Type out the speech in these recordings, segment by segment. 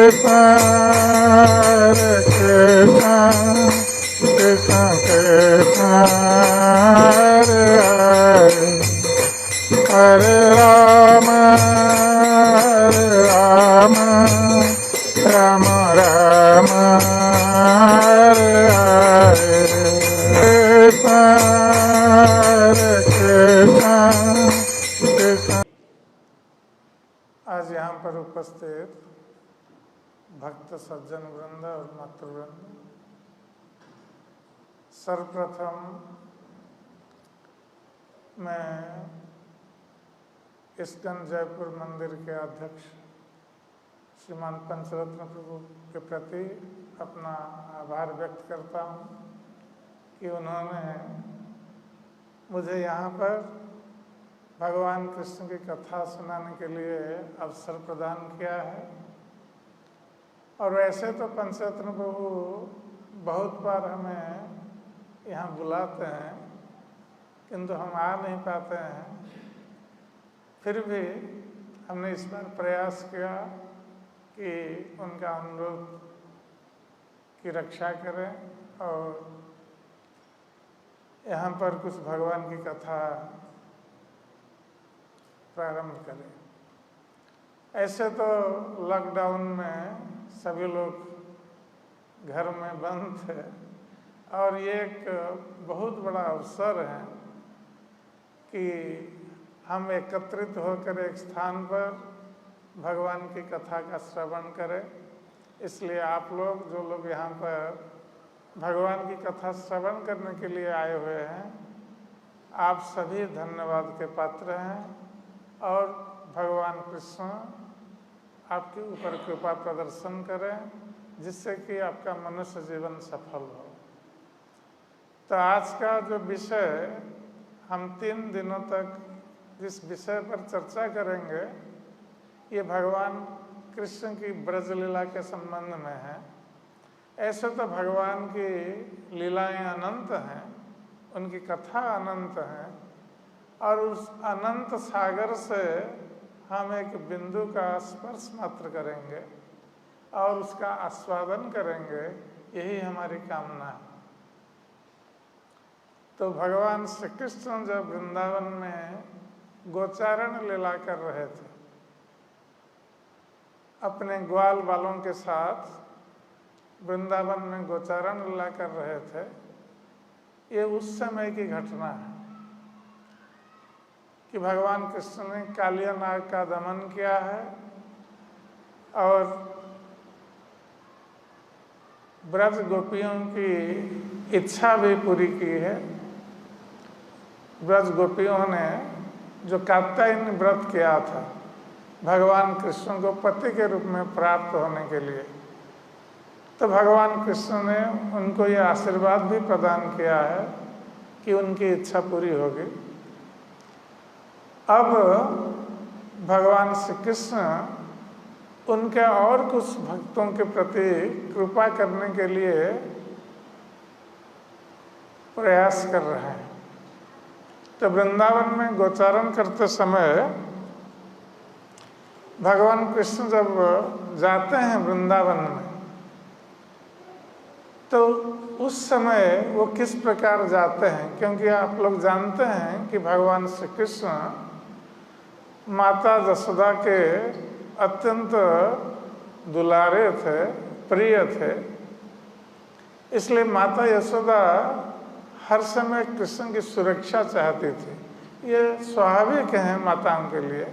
Hare Rama, Rama Rama Rama, Hare Hare, Hare Krishna, Krishna। आज यहाँ पर उपस्थित भक्त सज्जन वृंद और मातृवृंद, सर्वप्रथम मैं इस्कॉन जयपुर मंदिर के अध्यक्ष श्रीमान पंचरत्न प्रभु के प्रति अपना आभार व्यक्त करता हूँ कि उन्होंने मुझे यहाँ पर भगवान कृष्ण की कथा सुनाने के लिए अवसर प्रदान किया है। और वैसे तो पंचरत्न प्रभु बहुत बार हमें यहाँ बुलाते हैं, किंतु हम आ नहीं पाते हैं। फिर भी हमने इस बार प्रयास किया कि उनका अनुरोध की रक्षा करें और यहाँ पर कुछ भगवान की कथा प्रारंभ करें। ऐसे तो लॉकडाउन में सभी लोग घर में बंद थे और ये एक बहुत बड़ा अवसर है कि हम एकत्रित होकर एक स्थान पर भगवान की कथा का श्रवण करें। इसलिए आप लोग जो लोग यहाँ पर भगवान की कथा श्रवण करने के लिए आए हुए हैं, आप सभी धन्यवाद के पात्र हैं और भगवान कृष्ण आपके ऊपर कृपा प्रदर्शन करें जिससे कि आपका मनुष्य जीवन सफल हो। तो आज का जो विषय हम 3 दिनों तक जिस विषय पर चर्चा करेंगे ये भगवान कृष्ण की ब्रज लीला के संबंध में है। ऐसे तो भगवान की लीलाएं अनंत हैं, उनकी कथा अनंत है और उस अनंत सागर से हम एक बिंदु का स्पर्श मात्र करेंगे और उसका आस्वादन करेंगे, यही हमारी कामना है। तो भगवान श्री कृष्ण जब वृंदावन में गोचारण लीला कर रहे थे, अपने ग्वाल बालों के साथ वृंदावन में गोचारण लीला कर रहे थे, ये उस समय की घटना है कि भगवान कृष्ण ने कालिया नाग का दमन किया है और ब्रज गोपियों की इच्छा भी पूरी की है। ब्रज गोपियों ने जो कात्यायनी व्रत किया था भगवान कृष्ण को पति के रूप में प्राप्त होने के लिए, तो भगवान कृष्ण ने उनको ये आशीर्वाद भी प्रदान किया है कि उनकी इच्छा पूरी होगी। अब भगवान श्री कृष्ण उनके और कुछ भक्तों के प्रति कृपा करने के लिए प्रयास कर रहे हैं। तो वृंदावन में गोचारण करते समय भगवान कृष्ण जब जाते हैं वृंदावन में, तो उस समय वो किस प्रकार जाते हैं, क्योंकि आप लोग जानते हैं कि भगवान श्री कृष्ण माता जसोदा के अत्यंत दुलारे थे, प्रिय थे। इसलिए माता यशोदा हर समय कृष्ण की सुरक्षा चाहती थी। ये स्वाभाविक है माताओं के लिए।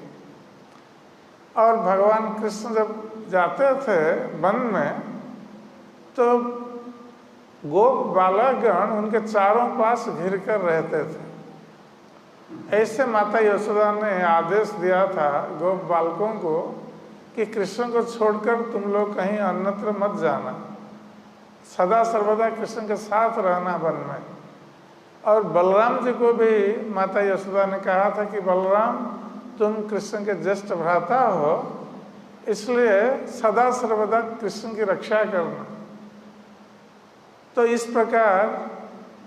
और भगवान कृष्ण जब जाते थे वन में तो गोप बालकगण उनके चारों पास घिर कर रहते थे। ऐसे माता यशोदा ने आदेश दिया था गोप बालकों को कि कृष्ण को छोड़कर तुम लोग कहीं अन्यत्र मत जाना, सदा सर्वदा कृष्ण के साथ रहना वन में। और बलराम जी को भी माता यशोदा ने कहा था कि बलराम तुम कृष्ण के ज्येष्ठ भ्राता हो, इसलिए सदा सर्वदा कृष्ण की रक्षा करना। तो इस प्रकार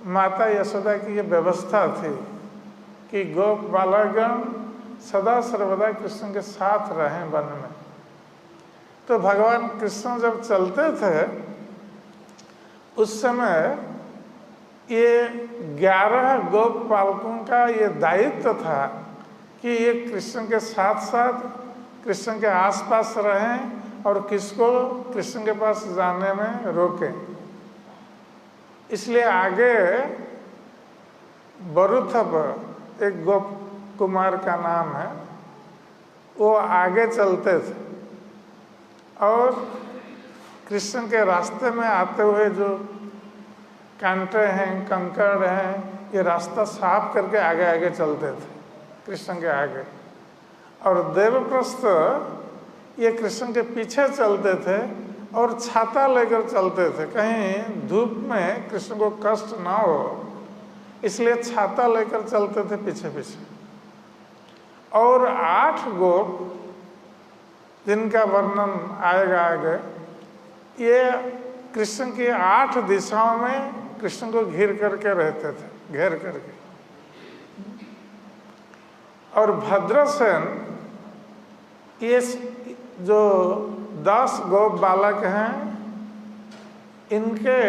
माता यशोदा की ये व्यवस्था थी कि गोप बालकगण सदा सर्वदा कृष्ण के साथ रहें वन में। तो भगवान कृष्ण जब चलते थे उस समय ये 11 गोपालकों का ये दायित्व था कि ये कृष्ण के साथ साथ कृष्ण के आसपास रहें और किसको कृष्ण के पास जाने में रोकें। इसलिए आगे बरुथप एक गोप कुमार का नाम है, वो आगे चलते थे और कृष्ण के रास्ते में आते हुए जो कांटे हैं, कंकड़ हैं, ये रास्ता साफ करके आगे आगे चलते थे कृष्ण के आगे। और देवप्रस्थ ये कृष्ण के पीछे चलते थे और छाता लेकर चलते थे, कहीं धूप में कृष्ण को कष्ट ना हो इसलिए छाता लेकर चलते थे पीछे पीछे। और 8 गोप जिनका वर्णन आएगा आगे, ये कृष्ण की 8 दिशाओं में कृष्ण को घेर करके रहते थे, घेर करके। और भद्रसेन ये जो 10 गोप बालक हैं इनके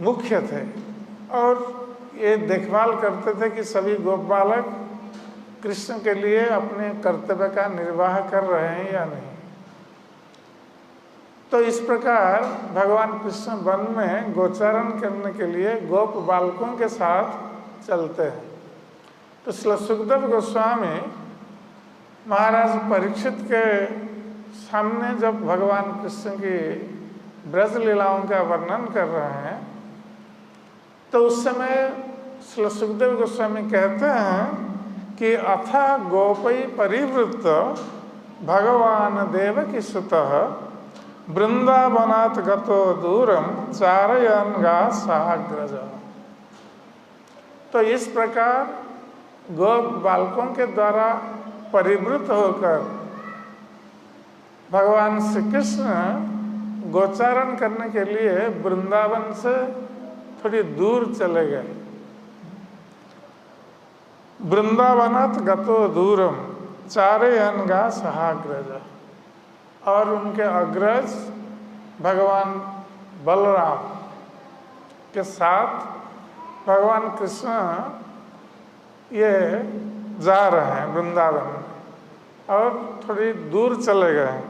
मुख्य थे और ये देखभाल करते थे कि सभी गोप बालक कृष्ण के लिए अपने कर्तव्य का निर्वाह कर रहे हैं या नहीं। तो इस प्रकार भगवान कृष्ण वन में गोचारण करने के लिए गोप बालकों के साथ चलते हैं। तो श्री सुखदेव गोस्वामी महाराज परीक्षित के सामने जब भगवान कृष्ण की ब्रज लीलाओं का वर्णन कर रहे हैं तो उस समय श्री सुखदेव गोस्वामी कहते हैं कि अथ गोपै परिवृत्त भगवान देवकी सुतः वृंदावनात् गतो दूरम चारयन् गा साग्रज। तो इस प्रकार गोप बालकों के द्वारा परिवृत होकर भगवान श्री कृष्ण गोचारण करने के लिए वृंदावन से थोड़ी दूर चले गए। वृंदावनात् गतो दूरम चारयन् गा साग्रज। और उनके अग्रज भगवान बलराम के साथ भगवान कृष्ण ये जा रहे हैं वृंदावन में और थोड़ी दूर चले गए।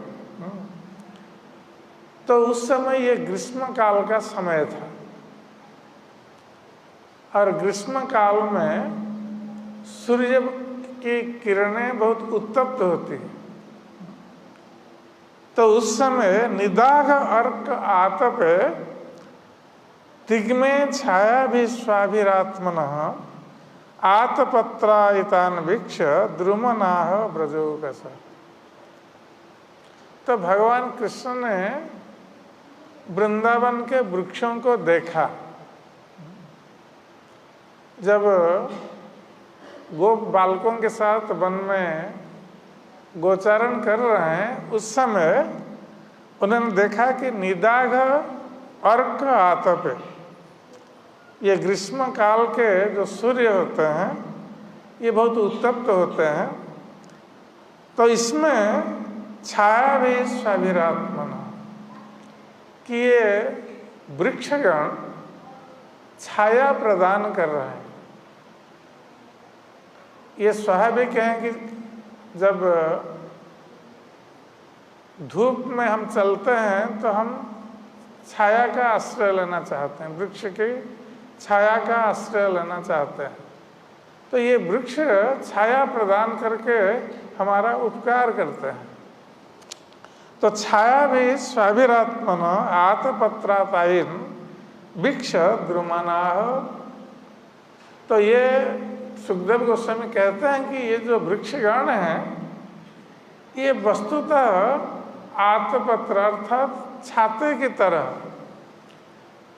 तो उस समय ये ग्रीष्म काल का समय था और ग्रीष्म काल में सूर्य की किरणें बहुत उत्तप्त होती हैं। तो उस समय निदाघ अर्क आतपे तिग्मे छाया भी स्वाभिरात्मन आतपत्रायितान वीक्ष द्रुमनाह ब्रजोकस। तो भगवान कृष्ण ने वृंदावन के वृक्षों को देखा। जब गोप बालकों के साथ वन में गोचारण कर रहे हैं उस समय उन्होंने देखा कि निदाघ अर्क आतप, ये ग्रीष्म काल के जो सूर्य होते हैं ये बहुत उत्तप्त होते हैं। तो इसमें छाया भी स्वाभिरात्मन, कि ये वृक्षगण छाया प्रदान कर रहे हैं। ये स्वाभाविक है कि जब धूप में हम चलते हैं तो हम छाया का आश्रय लेना चाहते हैं, वृक्ष की छाया का आश्रय लेना चाहते हैं। तो ये वृक्ष छाया प्रदान करके हमारा उपकार करते हैं। तो छाया भी स्वाभिरात्मन आतपत्रातायिन वृक्ष द्रुमनाः। तो ये सुखदेव गोस्वामी कहते हैं कि ये जो वृक्षगण हैं ये वस्तुतः आतपत्र अर्थात छाते की तरह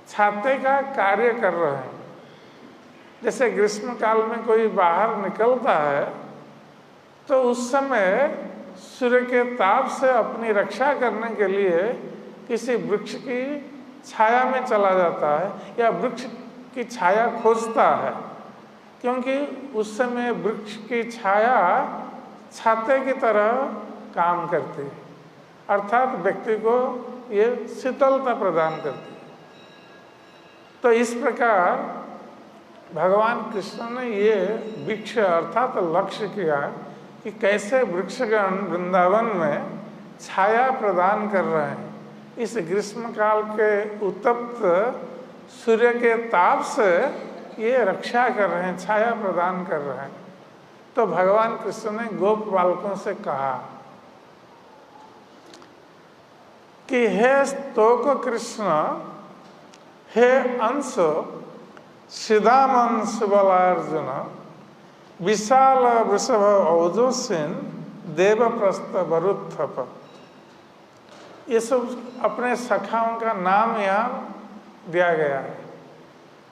छाते का कार्य कर रहे हैं। जैसे ग्रीष्म काल में कोई बाहर निकलता है तो उस समय सूर्य के ताप से अपनी रक्षा करने के लिए किसी वृक्ष की छाया में चला जाता है या वृक्ष की छाया खोजता है, क्योंकि उस समय वृक्ष की छाया छाते की तरह काम करती है। अर्थात व्यक्ति को ये शीतलता प्रदान करती है। तो इस प्रकार भगवान कृष्ण ने ये वृक्ष अर्थात लक्ष्य किया कि कैसे वृक्षगण वृंदावन में छाया प्रदान कर रहे हैं। इस ग्रीष्म काल के उत्तप्त सूर्य के ताप से ये रक्षा कर रहे हैं, छाया प्रदान कर रहे हैं। तो भगवान कृष्ण ने गोप बालकों से कहा कि हे स्तोक कृष्ण, हे अंश सीधामन सुबलार्जुन, विशाल वृषभ औजोसिन देवप्रस्थ वरुत्थप। ये सब अपने सखाओं का नाम यहाँ दिया गया है।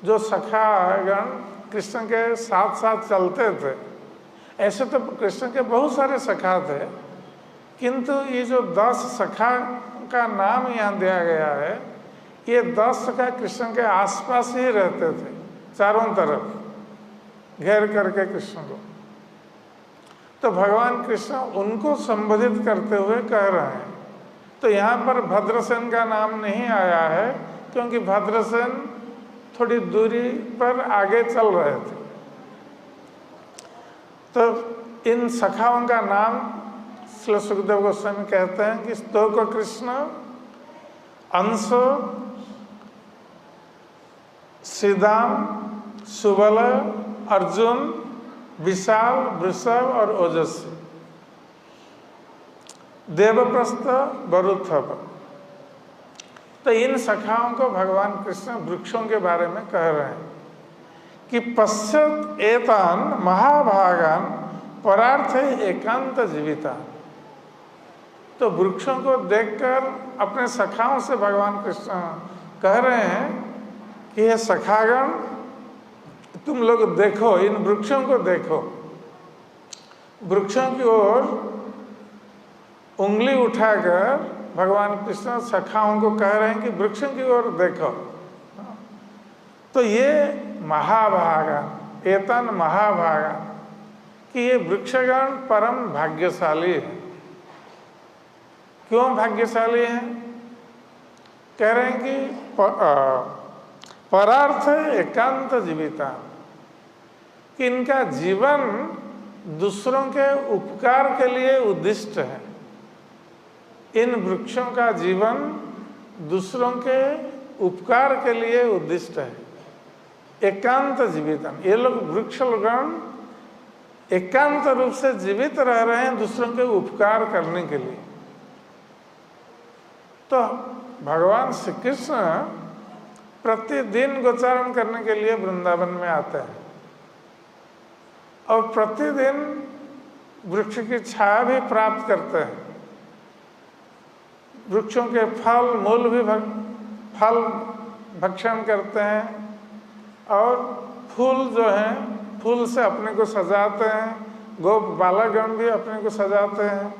जो सखागण कृष्ण के साथ साथ चलते थे, ऐसे तो कृष्ण के बहुत सारे सखा थे, किंतु ये जो 10 सखा का नाम यहाँ दिया गया है, ये 10 सखा कृष्ण के आसपास ही रहते थे, चारों तरफ घेर करके कृष्ण को। तो भगवान कृष्ण उनको संबोधित करते हुए कह रहे हैं। तो यहाँ पर भद्रसेन का नाम नहीं आया है, क्योंकि भद्रसेन थोड़ी दूरी पर आगे चल रहे थे। तो इन सखाओं का नाम श्री सुखदेव गोस्वामी कहते हैं कि स्तोक कृष्ण, अंश, श्रीदाम, सुबल, अर्जुन, विशाल, वृषभ और ओजस्वी, देवप्रस्थ, वरुत्थप। तो इन सखाओं को भगवान कृष्ण वृक्षों के बारे में कह रहे हैं कि पश्यत एतान महाभागान परार्थ एकांत जीविता। तो वृक्षों को देखकर अपने सखाओं से भगवान कृष्ण कह रहे हैं कि ये सखागण, तुम लोग देखो, इन वृक्षों को देखो। वृक्षों की ओर उंगली उठाकर भगवान कृष्ण सखाओं को कह रहे हैं कि वृक्षों की ओर देखो। तो ये महाभागा, एतन महाभागा, कि ये वृक्षगण परम भाग्यशाली है। क्यों भाग्यशाली हैं? कह रहे हैं कि परार्थ एकांत जीविता, कि इनका जीवन दूसरों के उपकार के लिए उद्दिष्ट है। इन वृक्षों का जीवन दूसरों के उपकार के लिए उद्दिष्ट है। एकांत जीवितम, ये लोग वृक्षगण एकांत रूप से जीवित रह रहे हैं दूसरों के उपकार करने के लिए। तो भगवान श्री कृष्ण प्रतिदिन गोचारण करने के लिए वृंदावन में आते हैं और प्रतिदिन वृक्ष की छाया भी प्राप्त करते हैं। वृक्षों के फल मूल भी फल भक्षण करते हैं और फूल जो हैं, फूल से अपने को सजाते हैं। गोप बालकगण भी अपने को सजाते हैं।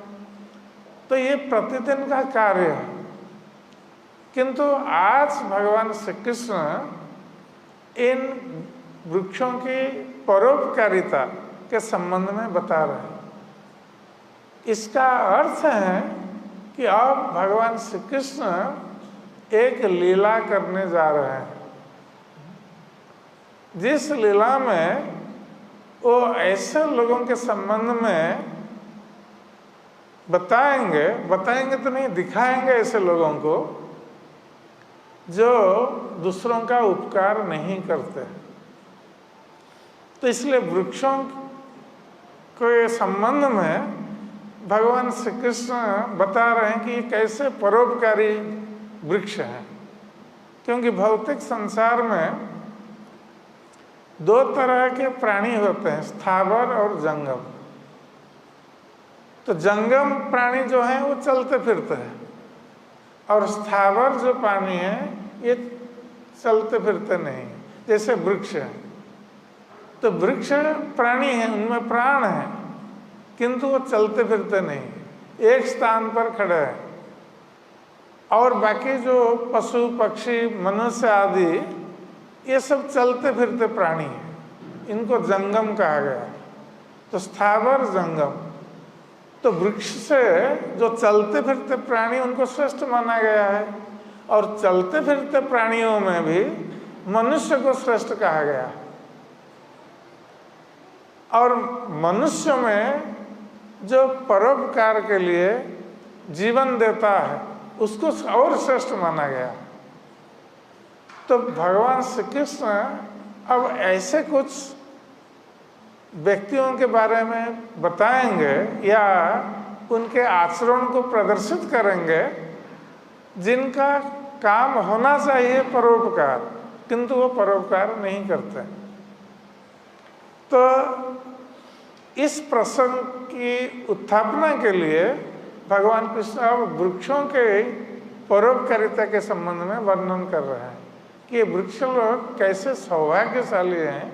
तो ये प्रतिदिन का कार्य है। किंतु आज भगवान श्री कृष्ण इन वृक्षों की परोपकारिता के संबंध में बता रहे हैं। इसका अर्थ है कि अब भगवान श्री कृष्ण एक लीला करने जा रहे हैं, जिस लीला में वो ऐसे लोगों के संबंध में बताएंगे तो नहीं, दिखाएंगे ऐसे लोगों को जो दूसरों का उपकार नहीं करते। तो इसलिए वृक्षों के संबंध में भगवान श्री कृष्ण बता रहे हैं कि ये कैसे परोपकारी वृक्ष हैं। क्योंकि भौतिक संसार में 2 तरह के प्राणी होते हैं, स्थावर और जंगम। तो जंगम प्राणी जो हैं वो चलते फिरते हैं और स्थावर जो प्राणी है ये चलते फिरते नहीं, जैसे वृक्ष है। तो वृक्ष प्राणी है, उनमें प्राण है, किंतु वो चलते फिरते नहीं, एक स्थान पर खड़े हैं। और बाकी जो पशु पक्षी मनुष्य आदि ये सब चलते फिरते प्राणी हैं, इनको जंगम कहा गया। तो स्थावर जंगम। तो वृक्ष से जो चलते फिरते प्राणी उनको श्रेष्ठ माना गया है, और चलते फिरते प्राणियों में भी मनुष्य को श्रेष्ठ कहा गया है। और मनुष्य में जो परोपकार के लिए जीवन देता है उसको और श्रेष्ठ माना गया है। तो भगवान श्री कृष्ण अब ऐसे कुछ व्यक्तियों के बारे में बताएंगे या उनके आचरण को प्रदर्शित करेंगे जिनका काम होना चाहिए परोपकार, किंतु वो परोपकार नहीं करते। तो इस प्रसंग की उत्थापना के लिए भगवान कृष्ण अब वृक्षों के परोपकारिता के संबंध में वर्णन कर रहे हैं कि ये वृक्ष लोग कैसे सौभाग्यशाली हैं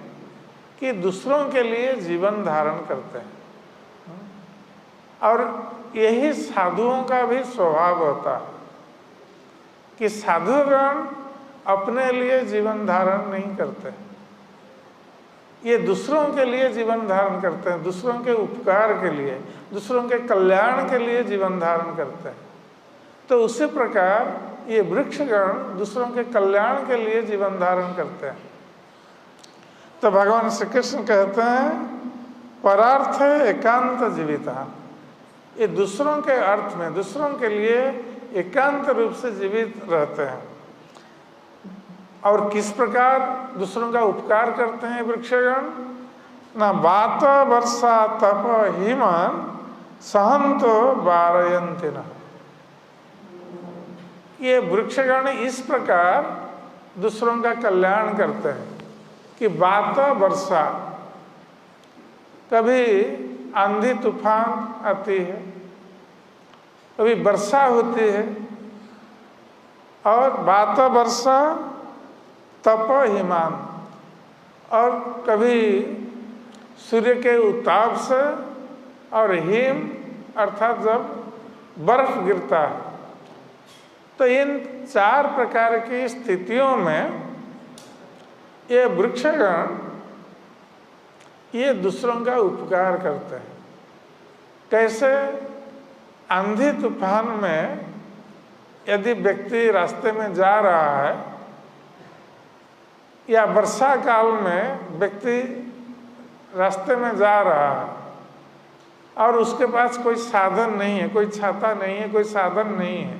कि दूसरों के लिए जीवन धारण करते हैं। और यही साधुओं का भी स्वभाव होता है कि साधुगण अपने लिए जीवन धारण नहीं करते, ये दूसरों के लिए जीवन धारण करते हैं, दूसरों के उपकार के लिए, दूसरों के कल्याण के लिए जीवन धारण करते हैं। तो उसी प्रकार ये वृक्षगण दूसरों के कल्याण के लिए जीवन धारण करते हैं। तो भगवान श्री कृष्ण कहते हैं परार्थ एकांत जीविता, ये दूसरों के अर्थ में, दूसरों के लिए एकांत रूप से जीवित रहते हैं। और किस प्रकार दूसरों का उपकार करते हैं वृक्षगण? ना वात वर्षा तप हिमन सहंतो वारयन्ति न, ये वृक्षगण इस प्रकार दूसरों का कल्याण करते हैं कि वात वर्षा, कभी आंधी तूफान आती है, कभी वर्षा होती है, और वात वर्षा तप हिमान, और कभी सूर्य के उताप से, और हिम अर्थात जब बर्फ गिरता है। तो इन चार प्रकार की स्थितियों में ये वृक्षगण ये दूसरों का उपकार करते हैं। कैसे? आंधी तूफान में यदि व्यक्ति रास्ते में जा रहा है, या वर्षा काल में व्यक्ति रास्ते में जा रहा है और उसके पास कोई साधन नहीं है, कोई छाता नहीं है, कोई साधन नहीं है,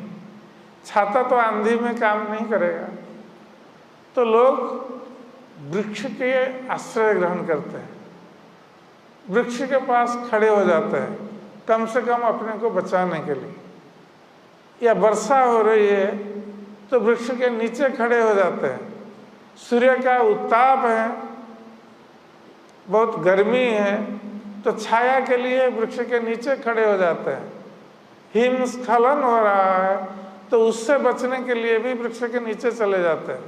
छाता तो आंधी में काम नहीं करेगा, तो लोग वृक्ष के आश्रय ग्रहण करते हैं, वृक्ष के पास खड़े हो जाते हैं कम से कम अपने को बचाने के लिए। या वर्षा हो रही है तो वृक्ष के नीचे खड़े हो जाते हैं। सूर्य का उत्ताप है, बहुत गर्मी है, तो छाया के लिए वृक्ष के नीचे खड़े हो जाते हैं। हिमस्खलन हो रहा है तो उससे बचने के लिए भी वृक्ष के नीचे चले जाते हैं।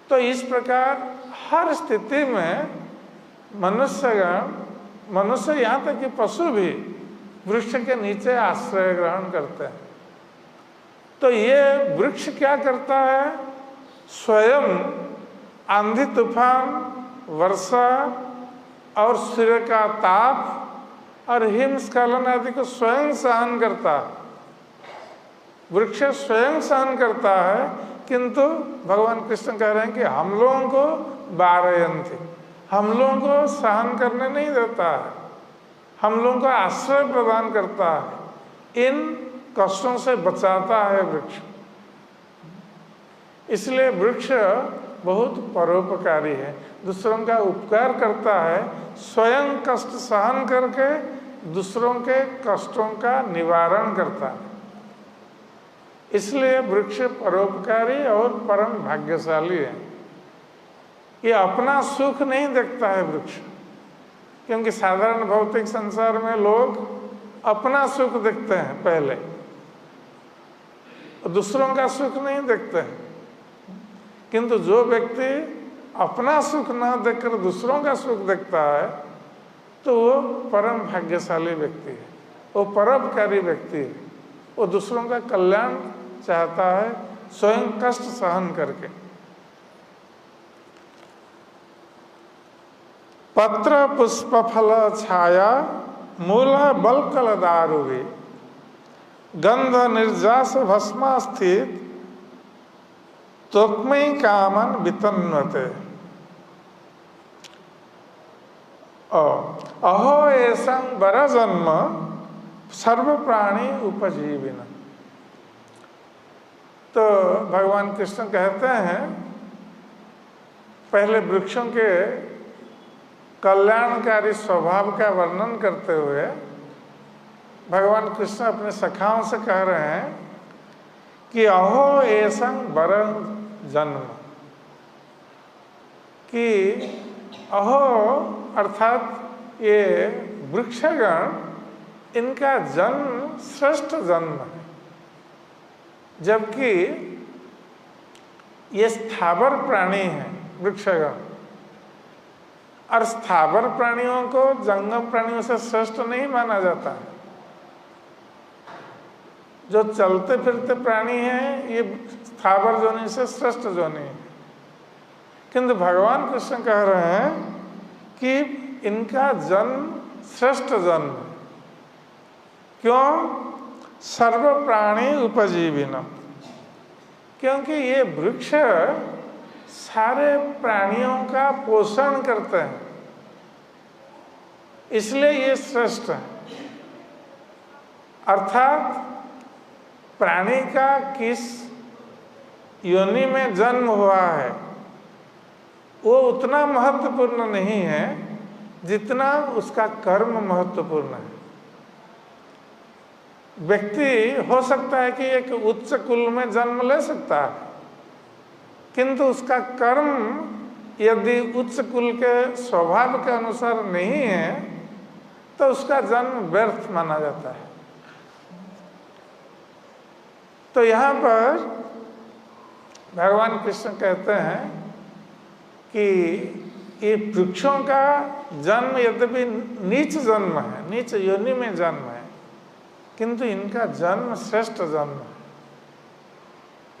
तो इस प्रकार हर स्थिति में मनुष्य यहाँ तक कि पशु भी वृक्ष के नीचे आश्रय ग्रहण करते हैं। तो ये वृक्ष क्या करता है? स्वयं आंधी तूफान, वर्षा और सूर्य का ताप और हिमस्खलन आदि को स्वयं सहन करता है। वृक्ष स्वयं सहन करता है, किंतु भगवान कृष्ण कह रहे हैं कि हम लोगों को वारयन्ति, हम लोगों को सहन करने नहीं देता है, हम लोगों को आश्रय प्रदान करता है, इन कष्टों से बचाता है वृक्ष। इसलिए वृक्ष बहुत परोपकारी है, दूसरों का उपकार करता है, स्वयं कष्ट सहन करके दूसरों के कष्टों का निवारण करता है। इसलिए वृक्ष परोपकारी और परम भाग्यशाली है। ये अपना सुख नहीं देखता है वृक्ष, क्योंकि साधारण भौतिक संसार में लोग अपना सुख देखते हैं पहले, दूसरों का सुख नहीं देखते हैं। किंतु जो व्यक्ति अपना सुख ना देखकर दूसरों का सुख देखता है तो वो परम भाग्यशाली व्यक्ति है, वो परोपकारी व्यक्ति है, वो दूसरों का कल्याण चाहता है स्वयं कष्ट सहन करके। पत्र पुष्प फल छाया मूला बलकल दारुवे गंध निर्जास भस्मा स्थित तोक्मयी कामन वितन्वते। अहो ऐसं बर जन्म सर्व प्राणी उपजीविन। तो भगवान कृष्ण कहते हैं, पहले वृक्षों के कल्याणकारी स्वभाव का वर्णन करते हुए भगवान कृष्ण अपने सखाओं से कह रहे हैं कि अहो ऐसं बर जन्म, कि अहो अर्थात ये वृक्षगण, इनका जन्म श्रेष्ठ जन्म है, जबकि ये स्थावर प्राणी हैं वृक्षगण, और स्थावर प्राणियों को जंगम प्राणियों से श्रेष्ठ नहीं माना जाता है। जो चलते फिरते प्राणी हैं ये स्थावर जोनि से श्रेष्ठ जोनि है, किंतु भगवान कृष्ण कह रहे हैं कि इनका जन्म श्रेष्ठ जन्म है। क्यों? सर्व प्राणी उपजीविनम, क्योंकि ये वृक्ष सारे प्राणियों का पोषण करते हैं, इसलिए ये श्रेष्ठ है। अर्थात प्राणी का किस योनि में जन्म हुआ है वो उतना महत्वपूर्ण नहीं है जितना उसका कर्म महत्वपूर्ण है। व्यक्ति हो सकता है कि एक उच्च कुल में जन्म ले सकता है, किंतु उसका कर्म यदि उच्च कुल के स्वभाव के अनुसार नहीं है तो उसका जन्म व्यर्थ माना जाता है। तो यहाँ पर भगवान कृष्ण कहते हैं कि ये वृक्षों का जन्म यद्यपि नीच जन्म है, नीच योनि में जन्म है, किंतु इनका जन्म श्रेष्ठ जन्म है।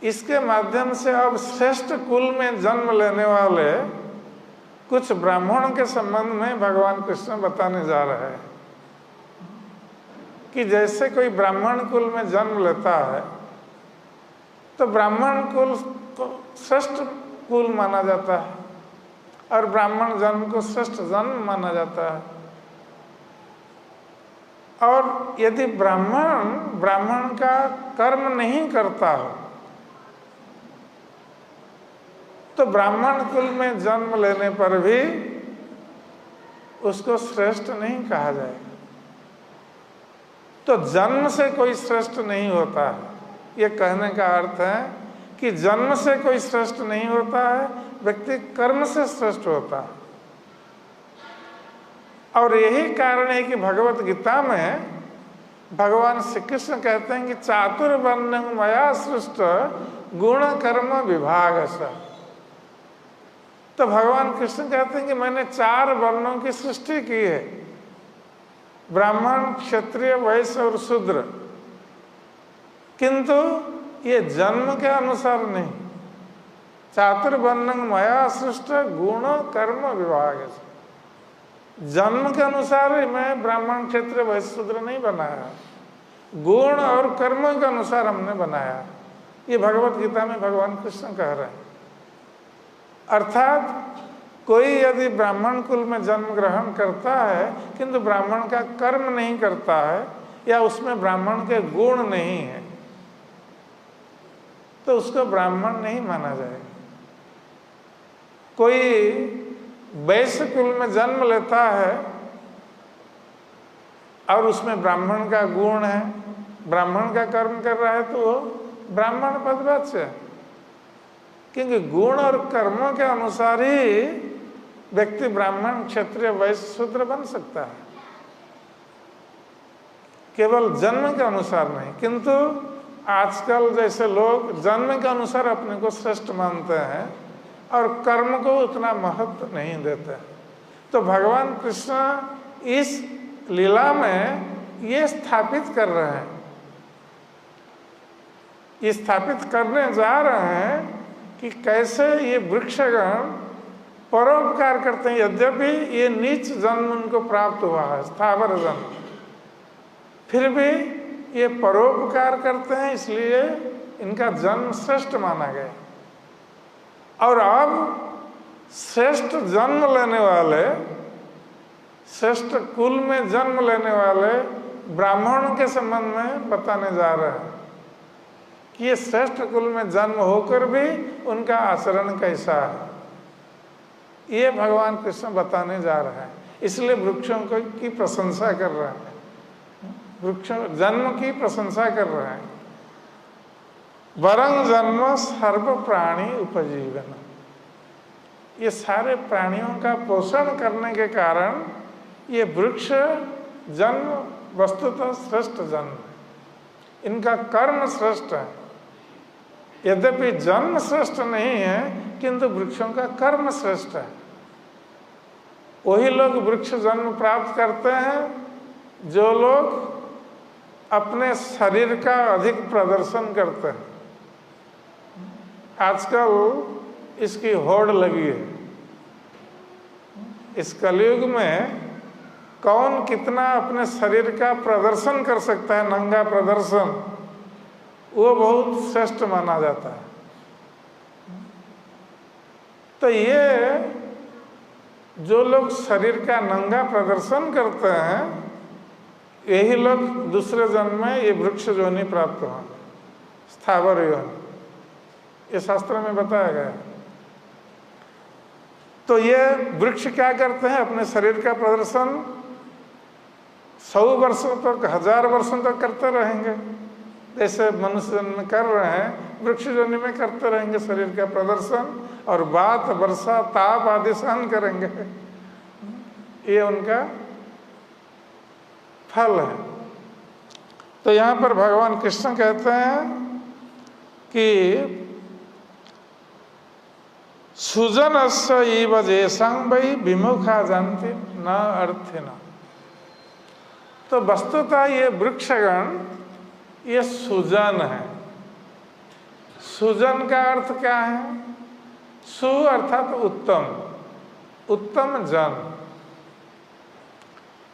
इसके माध्यम से अब श्रेष्ठ कुल में जन्म लेने वाले कुछ ब्राह्मणों के संबंध में भगवान कृष्ण बताने जा रहे हैं कि जैसे कोई ब्राह्मण कुल में जन्म लेता है तो ब्राह्मण कुल को श्रेष्ठ कुल माना जाता है और ब्राह्मण जन्म को श्रेष्ठ जन्म माना जाता है। और यदि ब्राह्मण का कर्म नहीं करता हो तो ब्राह्मण कुल में जन्म लेने पर भी उसको श्रेष्ठ नहीं कहा जाएगा। तो जन्म से कोई श्रेष्ठ नहीं होता है, ये कहने का अर्थ है कि जन्म से कोई श्रेष्ठ नहीं होता है, व्यक्ति कर्म से श्रेष्ठ होता है। और यही कारण है कि भगवत गीता में भगवान श्री कृष्ण कहते हैं कि चातुर्वर्ण्यं मया सृष्ट गुण कर्म विभाग स। तो भगवान कृष्ण कहते हैं कि मैंने 4 वर्णों की सृष्टि की है, ब्राह्मण, क्षत्रिय, वैश्य और शूद्र, किंतु ये जन्म के अनुसार नहीं। चातुर्वर्ण्यं मया सृष्ट गुण कर्म विभाग स। जन्म के अनुसार मैं ब्राह्मण, क्षत्रिय, वैश्य, शूद्र नहीं बनाया, गुण और कर्म के अनुसार हमने बनाया। ये भगवत गीता में भगवान कृष्ण कह रहे हैं। अर्थात कोई यदि ब्राह्मण कुल में जन्म ग्रहण करता है किंतु ब्राह्मण का कर्म नहीं करता है या उसमें ब्राह्मण के गुण नहीं है तो उसको ब्राह्मण नहीं माना जाएगा। कोई वैश्य कुल में जन्म लेता है और उसमें ब्राह्मण का गुण है, ब्राह्मण का कर्म कर रहा है तो वो ब्राह्मण पदवाच्य है, क्योंकि गुण और कर्मों के अनुसार ही व्यक्ति ब्राह्मण, क्षत्रिय, वैश्य, शूद्र बन सकता है, केवल जन्म के अनुसार नहीं। किंतु आजकल जैसे लोग जन्म के अनुसार अपने को श्रेष्ठ मानते हैं और कर्म को उतना महत्व नहीं देते। तो भगवान कृष्ण इस लीला में ये स्थापित कर रहे हैं, ये स्थापित करने जा रहे हैं कि कैसे ये वृक्षगण परोपकार करते हैं। यद्यपि ये नीच जन्म उनको प्राप्त हुआ है, स्थावर जन्म, फिर भी ये परोपकार करते हैं, इसलिए इनका जन्म श्रेष्ठ माना गया। और अब श्रेष्ठ जन्म लेने वाले, श्रेष्ठ कुल में जन्म लेने वाले ब्राह्मणों के संबंध में बताने जा रहे हैं कि ये श्रेष्ठ कुल में जन्म होकर भी उनका आचरण कैसा है, ये भगवान कृष्ण बताने जा रहे हैं। इसलिए वृक्षों की प्रशंसा कर रहे हैं, वृक्षों जन्म की प्रशंसा कर रहे हैं। वरं जन्म सर्व प्राणी उपजीवन, ये सारे प्राणियों का पोषण करने के कारण ये वृक्ष जन्म वस्तुतः श्रेष्ठ जन्म है। इनका कर्म श्रेष्ठ है। यद्यपि जन्म श्रेष्ठ नहीं है, किंतु वृक्षों का कर्म श्रेष्ठ है। वही लोग वृक्ष जन्म प्राप्त करते हैं जो लोग अपने शरीर का अधिक प्रदर्शन करते हैं। आजकल इसकी होड़ लगी है। इस कलयुग में कौन कितना अपने शरीर का प्रदर्शन कर सकता है, नंगा प्रदर्शन, वो बहुत श्रेष्ठ माना जाता है। तो ये जो लोग शरीर का नंगा प्रदर्शन करते हैं, यही लोग दूसरे जन्म में ये वृक्ष योनि प्राप्त होंगे, स्थावर योनि, ये शास्त्र में बताया गया। तो ये वृक्ष क्या करते हैं, अपने शरीर का प्रदर्शन 100 वर्षों तक, 1000 वर्षों तक करते रहेंगे। जैसे मनुष्य में कर रहे हैं, वृक्ष योनि में करते रहेंगे शरीर का प्रदर्शन, और बात वर्षा ताप आदि सहन करेंगे। ये उनका फल है। तो यहाँ पर भगवान कृष्ण कहते हैं कि सुजनस्य इव जेषां वै विमुखा जानति न अर्थिन। तो वस्तुतः ये वृक्षगण ये सुजन है। सुजन का अर्थ क्या है? सु अर्थात उत्तम, उत्तम जन।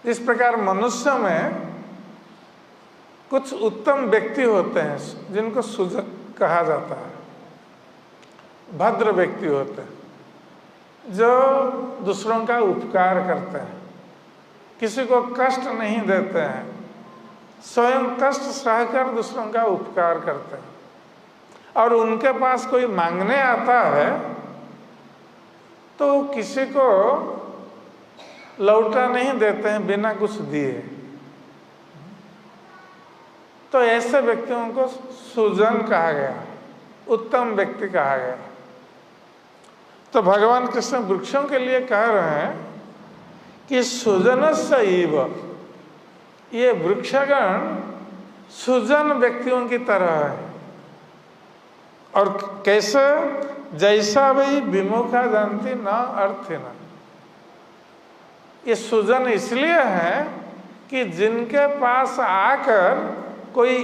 इस प्रकार मनुष्य में कुछ उत्तम व्यक्ति होते हैं जिनको सुजन कहा जाता है, भद्र व्यक्ति होते हैं जो दूसरों का उपकार करते हैं, किसी को कष्ट नहीं देते हैं, स्वयं कष्ट सहकर दूसरों का उपकार करते हैं। और उनके पास कोई मांगने आता है तो किसी को लौटा नहीं देते हैं बिना कुछ दिए। तो ऐसे व्यक्तियों को सुजन कहा गया, उत्तम व्यक्ति कहा गया। तो भगवान कृष्ण वृक्षों के लिए कह रहे हैं कि सुजनस्य इव, ये वृक्षगण सुजन व्यक्तियों की तरह है। और कैसे? जैसा भी विमुखा जानती न अर्थिन। ये सुजन इसलिए है कि जिनके पास आकर कोई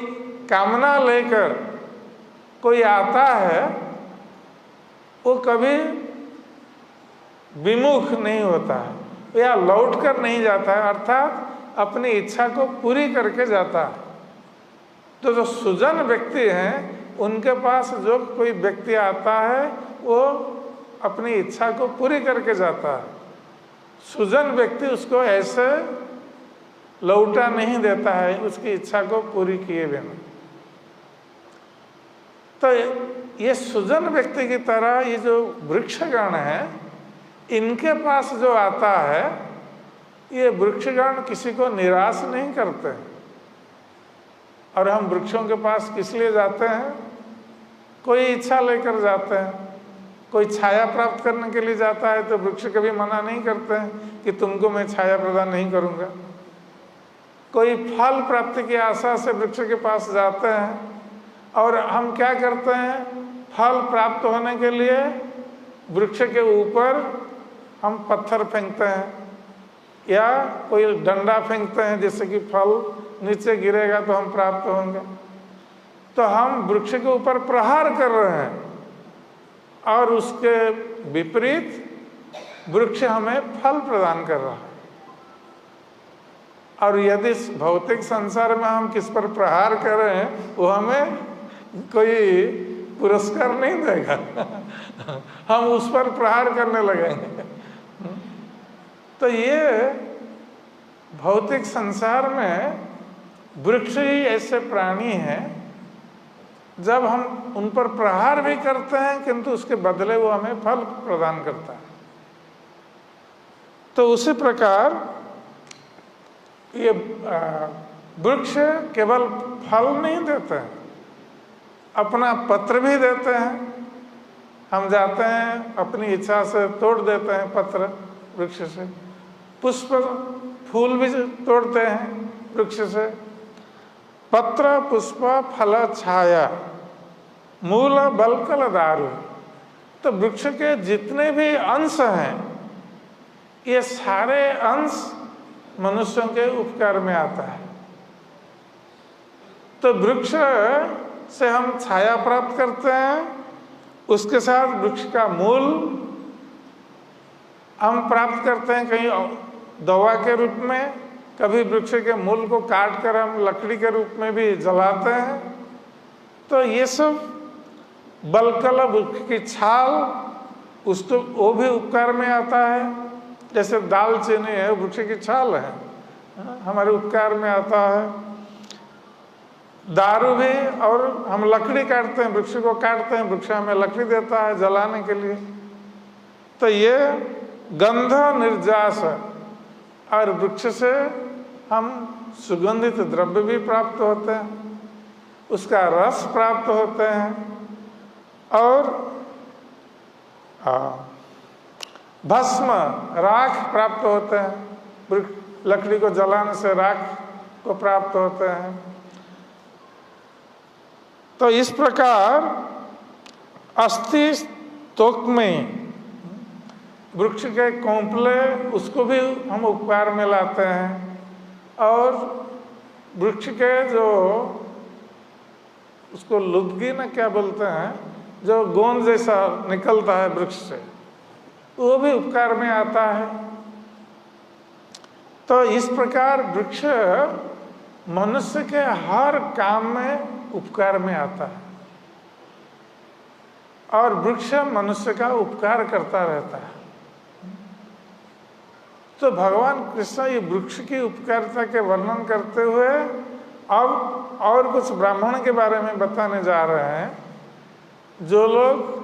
कामना लेकर कोई आता है, वो कभी विमुख नहीं होता है या लौट कर नहीं जाता है, अर्थात अपनी इच्छा को पूरी करके जाता है। तो जो सुजन व्यक्ति हैं, उनके पास जो कोई व्यक्ति आता है वो अपनी इच्छा को पूरी करके जाता है। सुजन व्यक्ति उसको ऐसे लौटा नहीं देता है उसकी इच्छा को पूरी किए बिना। तो ये सुजन व्यक्ति की तरह ये जो वृक्षगण है, इनके पास जो आता है, ये वृक्षगण किसी को निराश नहीं करते। और हम वृक्षों के पास किस लिए जाते हैं? कोई इच्छा लेकर जाते हैं। कोई छाया प्राप्त करने के लिए जाता है तो वृक्ष कभी मना नहीं करते हैं कि तुमको मैं छाया प्रदान नहीं करूँगा। कोई फल प्राप्ति की आशा से वृक्ष के पास जाते हैं, और हम क्या करते हैं? फल प्राप्त होने के लिए वृक्ष के ऊपर हम पत्थर फेंकते हैं या कोई डंडा फेंकते हैं जिससे कि फल नीचे गिरेगा तो हम प्राप्त होंगे। तो हम वृक्ष के ऊपर प्रहार कर रहे हैं और उसके विपरीत वृक्ष हमें फल प्रदान कर रहा है। और यदि भौतिक संसार में हम किस पर प्रहार करें वो हमें कोई पुरस्कार नहीं देगा हम उस पर प्रहार करने लगेंगे। तो ये भौतिक संसार में वृक्ष ही ऐसे प्राणी हैं जब हम उन पर प्रहार भी करते हैं किंतु उसके बदले वो हमें फल प्रदान करता है। तो उसी प्रकार ये वृक्ष केवल फल नहीं देते हैं, अपना पत्र भी देते हैं। हम जाते हैं अपनी इच्छा से तोड़ देते हैं पत्र वृक्ष से, पुष्प फूल भी तोड़ते हैं वृक्ष से। पत्र पुष्प फल छाया मूल बलकल दारु। तो वृक्ष के जितने भी अंश हैं ये सारे अंश मनुष्यों के उपकार में आता है। तो वृक्ष से हम छाया प्राप्त करते हैं, उसके साथ वृक्ष का मूल हम प्राप्त करते हैं कहीं दवा के रूप में, कभी वृक्ष के मूल को काट कर हम लकड़ी के रूप में भी जलाते हैं। तो ये सब बलकल वृक्ष की छाल उसको वो भी उपकार में आता है। जैसे दालचीनी है वृक्ष की छाल है, हमारे उपकार में आता है। दारू भी, और हम लकड़ी काटते हैं, वृक्ष को काटते हैं, वृक्ष हमें लकड़ी देता है जलाने के लिए। तो ये गंध निर्जास, और वृक्ष से हम सुगंधित द्रव्य भी प्राप्त होते हैं, उसका रस प्राप्त होते हैं, और भस्म राख प्राप्त होते हैं। लकड़ी को जलाने से राख को प्राप्त होते हैं। तो इस प्रकार अस्थि तोक में वृक्ष के कोंपले उसको भी हम उपकार में लाते हैं, और वृक्ष के जो उसको लुदगी ना क्या बोलते हैं, जो गोंद जैसा निकलता है वृक्ष से, वो भी उपकार में आता है। तो इस प्रकार वृक्ष मनुष्य के हर काम में उपकार में आता है, और वृक्ष मनुष्य का उपकार करता रहता है। तो भगवान कृष्ण ये वृक्ष की उपकारिता के वर्णन करते हुए अब और कुछ ब्राह्मण के बारे में बताने जा रहे हैं, जो लोग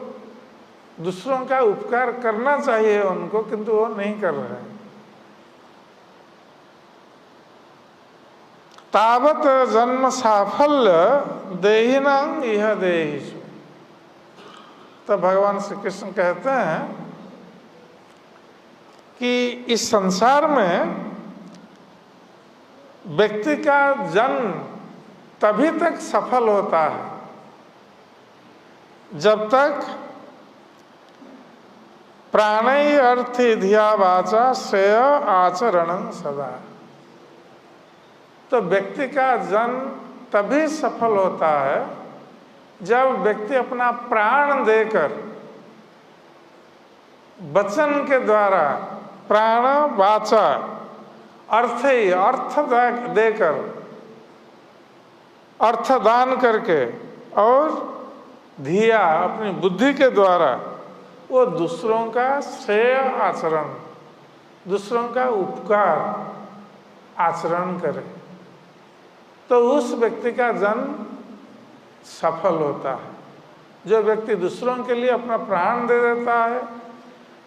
दूसरों का उपकार करना चाहिए उनको किंतु वो नहीं कर रहे हैं। तावत जन्म साफल्य देहिनां इह देहिषु। तो भगवान श्री कृष्ण कहते हैं कि इस संसार में व्यक्ति का जन्म तभी तक सफल होता है जब तक प्राणै अर्थि धिया वाचा श्रेय आचरण सदा। तो व्यक्ति का जन्म तभी सफल होता है जब व्यक्ति अपना प्राण देकर, वचन के द्वारा, प्राण वाचा अर्थ ही अर्थ देकर, अर्थ दान करके, और धिया अपनी बुद्धि के द्वारा वो दूसरों का श्रेय आचरण, दूसरों का उपकार आचरण करे, तो उस व्यक्ति का जन्म सफल होता है। जो व्यक्ति दूसरों के लिए अपना प्राण दे देता है,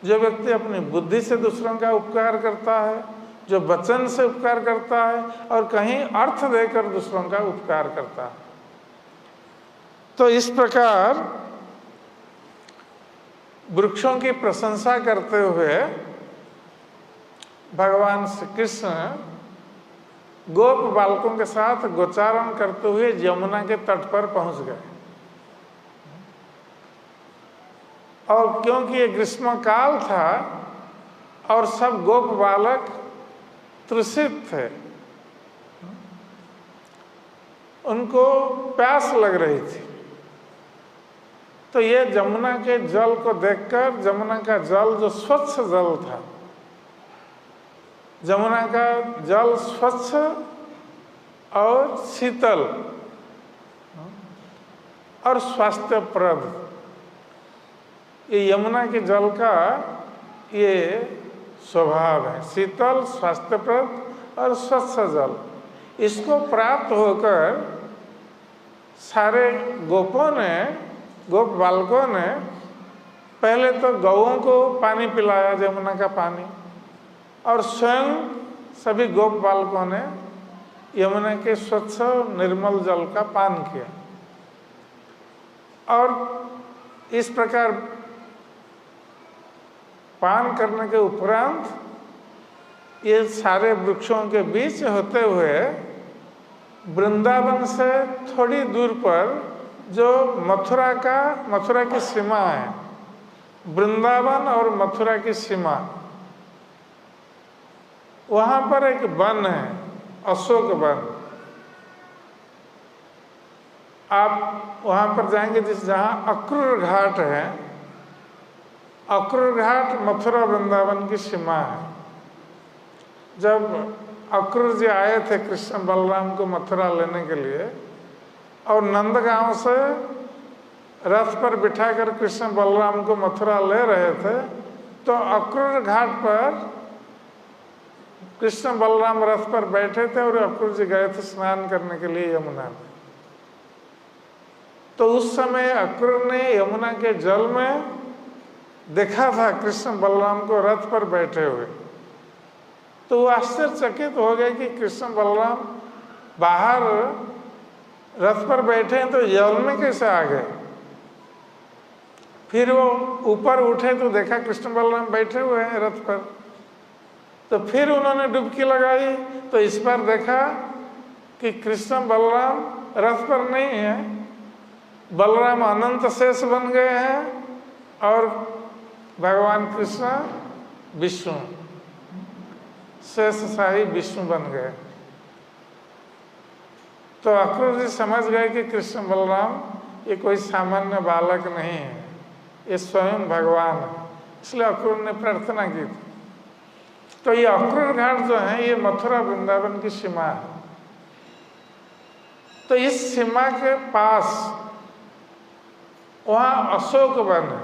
जो व्यक्ति अपनी बुद्धि से दूसरों का उपकार करता है, जो वचन से उपकार करता है, और कहीं अर्थ देकर दूसरों का उपकार करता है। तो इस प्रकार वृक्षों की प्रशंसा करते हुए भगवान श्री कृष्ण गोप बालकों के साथ गोचारण करते हुए यमुना के तट पर पहुंच गए। और क्योंकि ये ग्रीष्म काल था और सब गोप बालक तृषित थे, उनको प्यास लग रही थी, तो ये यमुना के जल को देखकर, यमुना का जल जो स्वच्छ जल था, जमुना का जल स्वच्छ और शीतल और स्वास्थ्यप्रद, ये यमुना के जल का ये स्वभाव है, शीतल, स्वास्थ्यप्रद और स्वच्छ जल। इसको प्राप्त होकर सारे गोपों ने, गोप बालकों ने पहले तो गौओं को पानी पिलाया, यमुना का पानी, और स्वयं सभी गोप बालकों ने यमुना के स्वच्छ निर्मल जल का पान किया। और इस प्रकार पान करने के उपरांत ये सारे वृक्षों के बीच होते हुए वृंदावन से थोड़ी दूर पर जो मथुरा की सीमा है, वृंदावन और मथुरा की सीमा, वहाँ पर एक वन है, अशोक वन। आप वहाँ पर जाएंगे जहाँ अक्रूर घाट है, अक्रूर घाट मथुरा वृंदावन की सीमा है। जब अक्रूर जी आए थे कृष्ण बलराम को मथुरा लेने के लिए, और नंदगांव से रथ पर बिठाकर कृष्ण बलराम को मथुरा ले रहे थे, तो अक्रूर घाट पर कृष्ण बलराम रथ पर बैठे थे और अक्रूर जी गए थे स्नान करने के लिए यमुना में। तो उस समय अक्रूर ने यमुना के जल में देखा था कृष्ण बलराम को रथ पर बैठे हुए। तो वो आश्चर्यचकित हो गए कि कृष्ण बलराम बाहर रथ पर बैठे हैं तो जल में कैसे आ गए। फिर वो ऊपर उठे तो देखा कृष्ण बलराम बैठे हुए हैं रथ पर। तो फिर उन्होंने डुबकी लगाई तो इस बार देखा कि कृष्ण बलराम रथ पर नहीं है, बलराम अनंत शेष बन गए हैं और भगवान कृष्ण विष्णु, शेषशाही विष्णु बन गए। तो अक्रूर जी समझ गए कि कृष्ण बलराम ये कोई सामान्य बालक नहीं है, ये स्वयं भगवान है। इसलिए अक्रूर ने प्रार्थना की थी। तो ये अक्रूर घाट जो है ये मथुरा वृंदावन की सीमा है। तो इस सीमा के पास वहाँ अशोक वन है,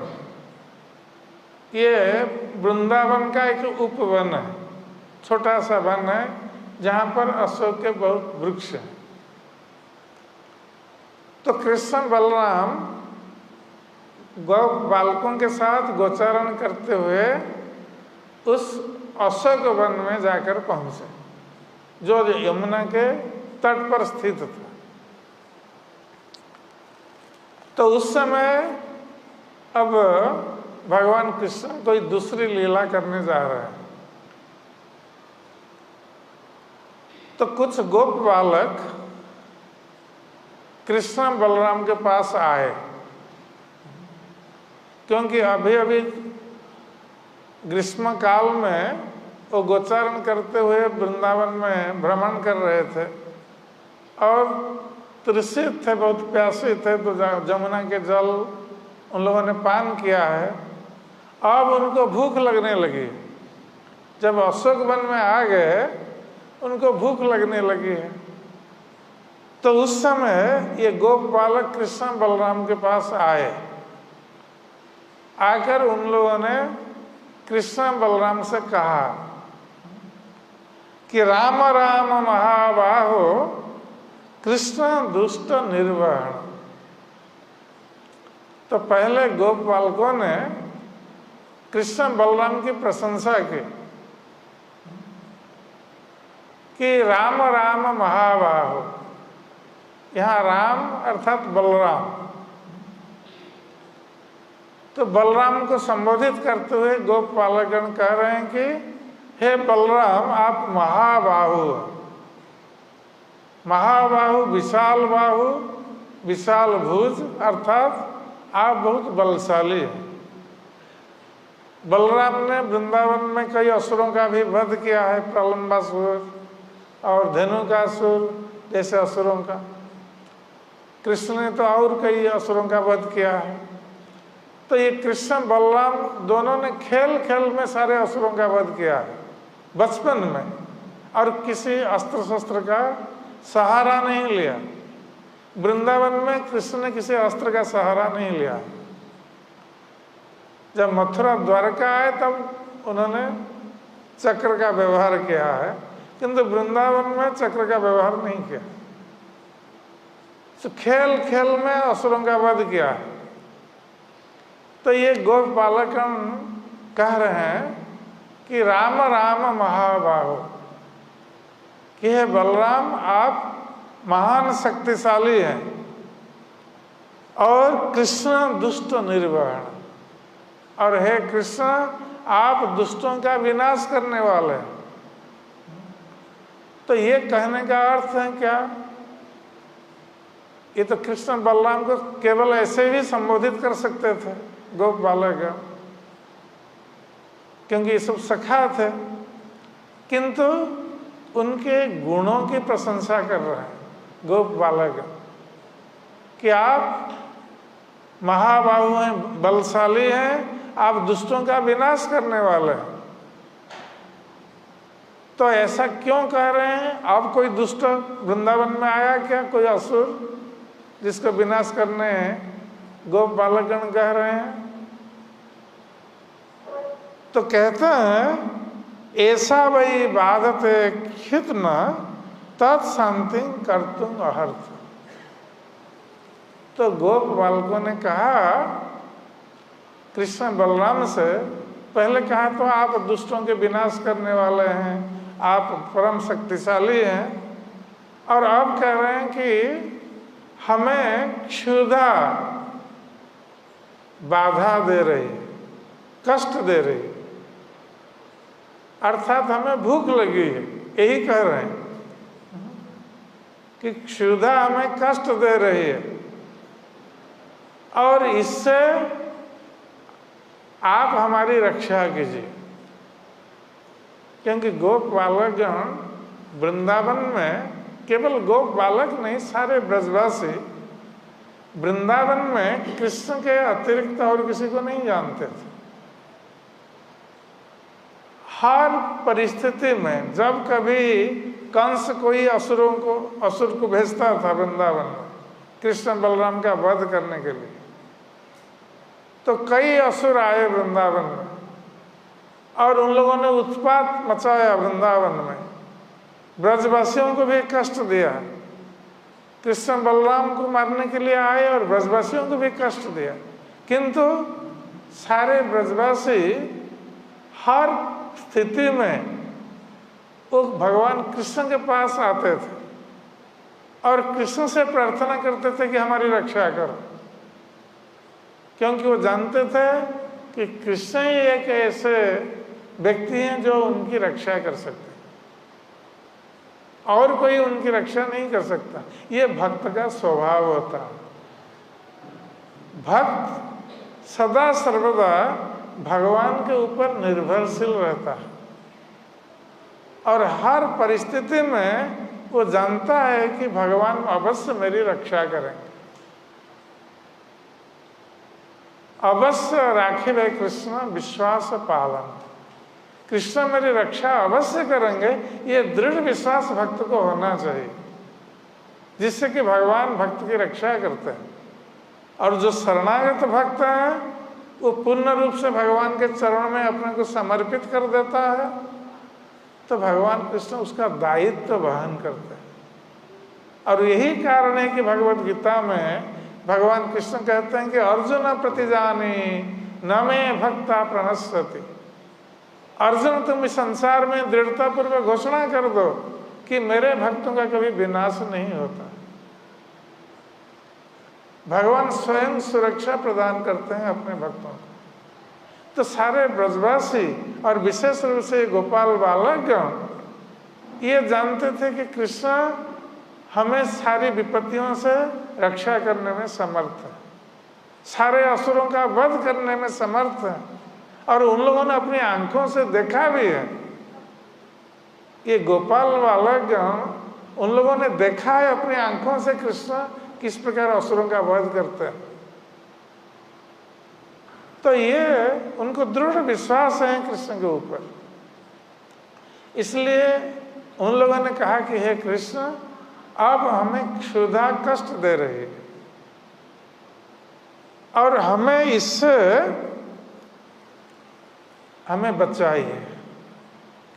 ये वृंदावन का एक उपवन है, छोटा सा वन है जहाँ पर अशोक के बहुत वृक्ष हैं। तो कृष्ण बलराम गौ बालकों के साथ गोचारण करते हुए उस अशोक वन में जाकर पहुंचे, जो यमुना के तट पर स्थित था। तो उस समय अब भगवान कृष्ण कोई दूसरी लीला करने जा रहे हैं। तो कुछ गोप बालक कृष्ण बलराम के पास आए, क्योंकि अभी अभी ग्रीष्म काल में वो गोचारण करते हुए वृंदावन में भ्रमण कर रहे थे और तृषित थे, बहुत प्यासे थे। तो जमुना के जल उन लोगों ने पान किया है, अब उनको भूख लगने लगी। जब अशोक वन में आ गए उनको भूख लगने लगी है। तो उस समय ये गोप बालक कृष्ण बलराम के पास आए। आकर उन लोगों ने कृष्ण बलराम से कहा कि राम राम महाबाहो कृष्ण दुष्ट निर्वहण। तो पहले गोप बालकों ने कृष्ण बलराम की प्रशंसा की कि राम राम महाबाहो, यहाँ राम अर्थात बलराम। तो बलराम को संबोधित करते हुए गोप बालकगण कह रहे हैं कि हे बलराम, आप महाबाहु, महाबाहु विशाल बाहु, विशाल भुज, अर्थात आप बहुत बलशाली हैं। बलराम ने वृंदावन में कई असुरों का भी वध किया है, प्रलंबासुर और धेनुकासुर जैसे असुरों का। कृष्ण ने तो और कई असुरों का वध किया है। तो ये कृष्ण बलराम दोनों ने खेल खेल में सारे असुरों का वध किया है। बचपन में, और किसी अस्त्र शस्त्र का सहारा नहीं लिया। वृंदावन में कृष्ण ने किसी अस्त्र का सहारा नहीं लिया। जब मथुरा द्वारका आए तब उन्होंने चक्र का व्यवहार किया है, किंतु वृंदावन में चक्र का व्यवहार नहीं किया। तो खेल खेल में असुरों का वध किया है। तो ये गोपालकन कह रहे हैं कि राम राम महाबाहो, कि हे बलराम आप महान शक्तिशाली हैं और कृष्ण दुष्ट निर्वहन, और हे कृष्ण आप दुष्टों का विनाश करने वाले हैं। तो ये कहने का अर्थ है क्या? ये तो कृष्ण बलराम को केवल ऐसे भी संबोधित कर सकते थे गोप बालक, क्योंकि ये सब सखा थे, किंतु उनके गुणों की प्रशंसा कर रहे हैं गोप बालक, कि आप महाबाहु हैं, बलशाली हैं, आप दुष्टों का विनाश करने वाले हैं। तो ऐसा क्यों कह रहे हैं? आप कोई दुष्ट वृंदावन में आया क्या, कोई असुर जिसका विनाश करने गोप बालकगण कह रहे हैं? तो कहते हैं ऐसा वही बाधते खित न तत्शांति कर्तुम अहर्थ। तो गोप बालकों ने कहा कृष्ण बलराम से, पहले कहा तो आप दुष्टों के विनाश करने वाले हैं, आप परम शक्तिशाली हैं, और अब कह रहे हैं कि हमें क्षुधा बाधा दे रही, कष्ट दे रही, अर्थात हमें भूख लगी है, यही कह रहे हैं कि क्षुधा हमें कष्ट दे रही है, और इससे आप हमारी रक्षा कीजिए। क्योंकि गोप बालकगण वृंदावन में, केवल गोप बालक नहीं, सारे ब्रजवासी वृंदावन में कृष्ण के अतिरिक्त और किसी को नहीं जानते थे। हर परिस्थिति में जब कभी कंस कोई असुर को भेजता था वृंदावन में कृष्ण बलराम का वध करने के लिए, तो कई असुर आए वृंदावन में और उन लोगों ने उत्पात मचाया वृंदावन में, ब्रजवासियों को भी कष्ट दिया। कृष्ण बलराम को मारने के लिए आए और ब्रजवासियों को भी कष्ट दिया, किंतु सारे ब्रजवासी हर स्थिति में वो भगवान कृष्ण के पास आते थे और कृष्ण से प्रार्थना करते थे कि हमारी रक्षा करो, क्योंकि वो जानते थे कि कृष्ण ही एक ऐसे व्यक्ति हैं जो उनकी रक्षा कर सकते हैं, और कोई उनकी रक्षा नहीं कर सकता। ये भक्त का स्वभाव होता है। भक्त सदा सर्वदा भगवान के ऊपर निर्भरशील रहता है और हर परिस्थिति में वो जानता है कि भगवान अवश्य मेरी रक्षा करेंगे, अवश्य राखी वे कृष्ण विश्वास पालन, कृष्ण मेरी रक्षा अवश्य करेंगे। ये दृढ़ विश्वास भक्त को होना चाहिए, जिससे कि भगवान भक्त की रक्षा करते हैं। और जो शरणागत भक्त है वो पूर्ण रूप से भगवान के चरणों में अपने को समर्पित कर देता है, तो भगवान कृष्ण उसका दायित्व वहन करते हैं। और यही कारण है कि भगवत गीता में भगवान कृष्ण कहते हैं कि अर्जुन प्रतिजानी न मे भक्ता प्रणश्यति। अर्जुन तुम इस संसार में दृढ़तापूर्वक घोषणा कर दो कि मेरे भक्तों का कभी विनाश नहीं होता। भगवान स्वयं सुरक्षा प्रदान करते हैं अपने भक्तों को। तो सारे ब्रजवासी और विशेष रूप से गोपाल बालकगण ये जानते थे कि कृष्ण हमें सारी विपत्तियों से रक्षा करने में समर्थ है, सारे असुरों का वध करने में समर्थ है, और उन लोगों ने अपनी आंखों से देखा भी है। ये गोपाल बालकगण उन लोगों ने देखा है अपनी आंखों से कृष्ण किस प्रकार असुरों का वध करते हैं। तो ये उनको दृढ़ विश्वास है कृष्ण के ऊपर। इसलिए उन लोगों ने कहा कि हे कृष्ण, अब हमें क्षुधा कष्ट दे रही है और हमें इससे हमें बचाइए,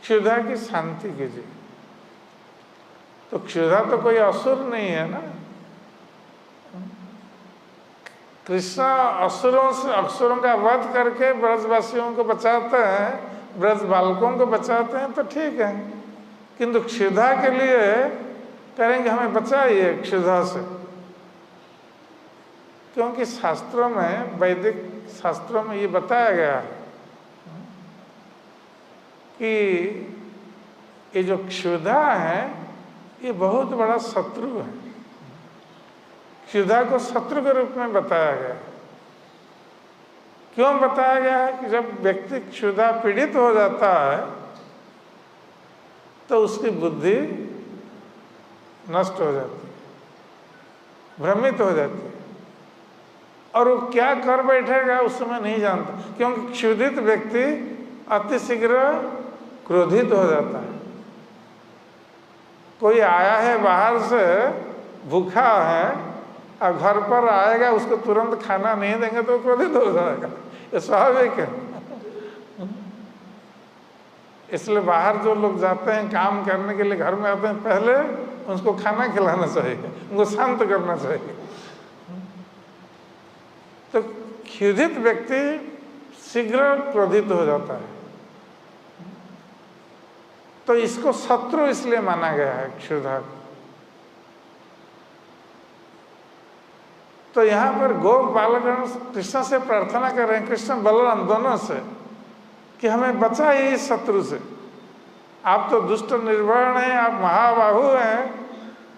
क्षुधा की शांति कीजिए। तो क्षुधा तो कोई असुर नहीं है ना। कृष्ण असुरों का वध करके ब्रजवासियों को बचाते हैं, ब्रज बालकों को बचाते हैं तो ठीक है, किंतु क्षुधा के लिए करेंगे हमें बचाइए क्षुधा से। क्योंकि शास्त्रों में, वैदिक शास्त्रों में ये बताया गया है कि ये जो क्षुधा है ये बहुत बड़ा शत्रु है। क्षुधा को शत्रु के रूप में बताया गया। क्यों बताया गया है कि जब व्यक्ति क्षुधा पीड़ित हो जाता है तो उसकी बुद्धि नष्ट हो जाती है, भ्रमित हो जाती है और वो क्या कर बैठेगा उस समय नहीं जानता। क्योंकि क्षुधित व्यक्ति अतिशीघ्र क्रोधित हो जाता है। कोई आया है बाहर से, भूखा है, और घर पर आएगा, उसको तुरंत खाना नहीं देंगे तो क्रोधित हो जाएगा, ये स्वाभाविक है। इसलिए बाहर जो लोग जाते हैं काम करने के लिए, घर में आते हैं, पहले उनको खाना खिलाना चाहिए, उनको शांत करना चाहिए। तो क्षुधित व्यक्ति शीघ्र क्रोधित हो जाता है। तो इसको शत्रु इसलिए माना गया है क्षुधा को। तो यहाँ पर गोप बालकगण कृष्ण से प्रार्थना कर रहे हैं, कृष्ण बलराम दोनों से, कि हमें बचाइए इस शत्रु से। आप तो दुष्ट निर्वर्ण हैं, आप महाबाहु हैं,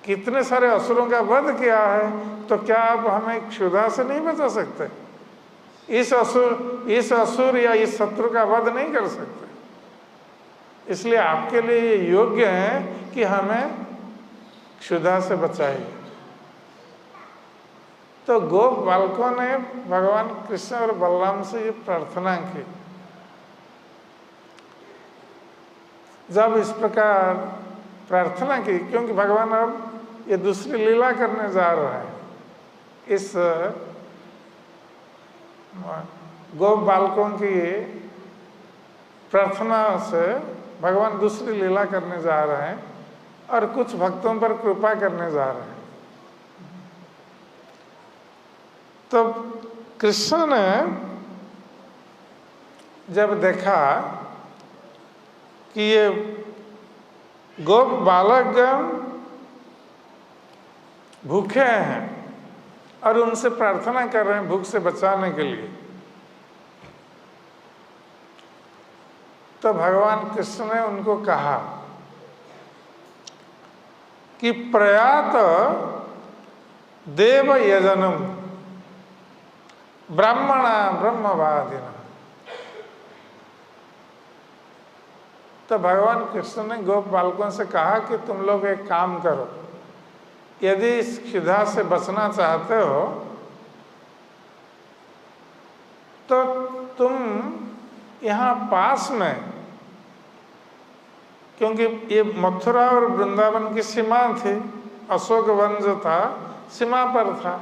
कितने सारे असुरों का वध किया है, तो क्या आप हमें क्षुधा से नहीं बचा सकते? इस असुर या इस शत्रु का वध नहीं कर सकते। इसलिए आपके लिए ये योग्य है कि हमें क्षुधा से बचाइए। तो गोप बालकों ने भगवान कृष्ण और बलराम से ये प्रार्थना की। जब इस प्रकार प्रार्थना की, क्योंकि भगवान अब ये दूसरी लीला करने जा रहे हैं, इस गोप बालकों की प्रार्थना से भगवान दूसरी लीला करने जा रहे हैं और कुछ भक्तों पर कृपा करने जा रहे हैं। तो कृष्ण ने जब देखा कि ये गोप बालकगण भूखे हैं और उनसे प्रार्थना कर रहे हैं भूख से बचाने के लिए, तो भगवान कृष्ण ने उनको कहा कि प्रयात देव यजनम ब्राह्मणा ब्रह्मवादिना। तो भगवान कृष्ण ने गोप बालकों से कहा कि तुम लोग एक काम करो, यदि इस क्षुधा से बचना चाहते हो तो तुम यहाँ पास में, क्योंकि ये मथुरा और वृंदावन की सीमा थी, अशोक वन जो था सीमा पर था,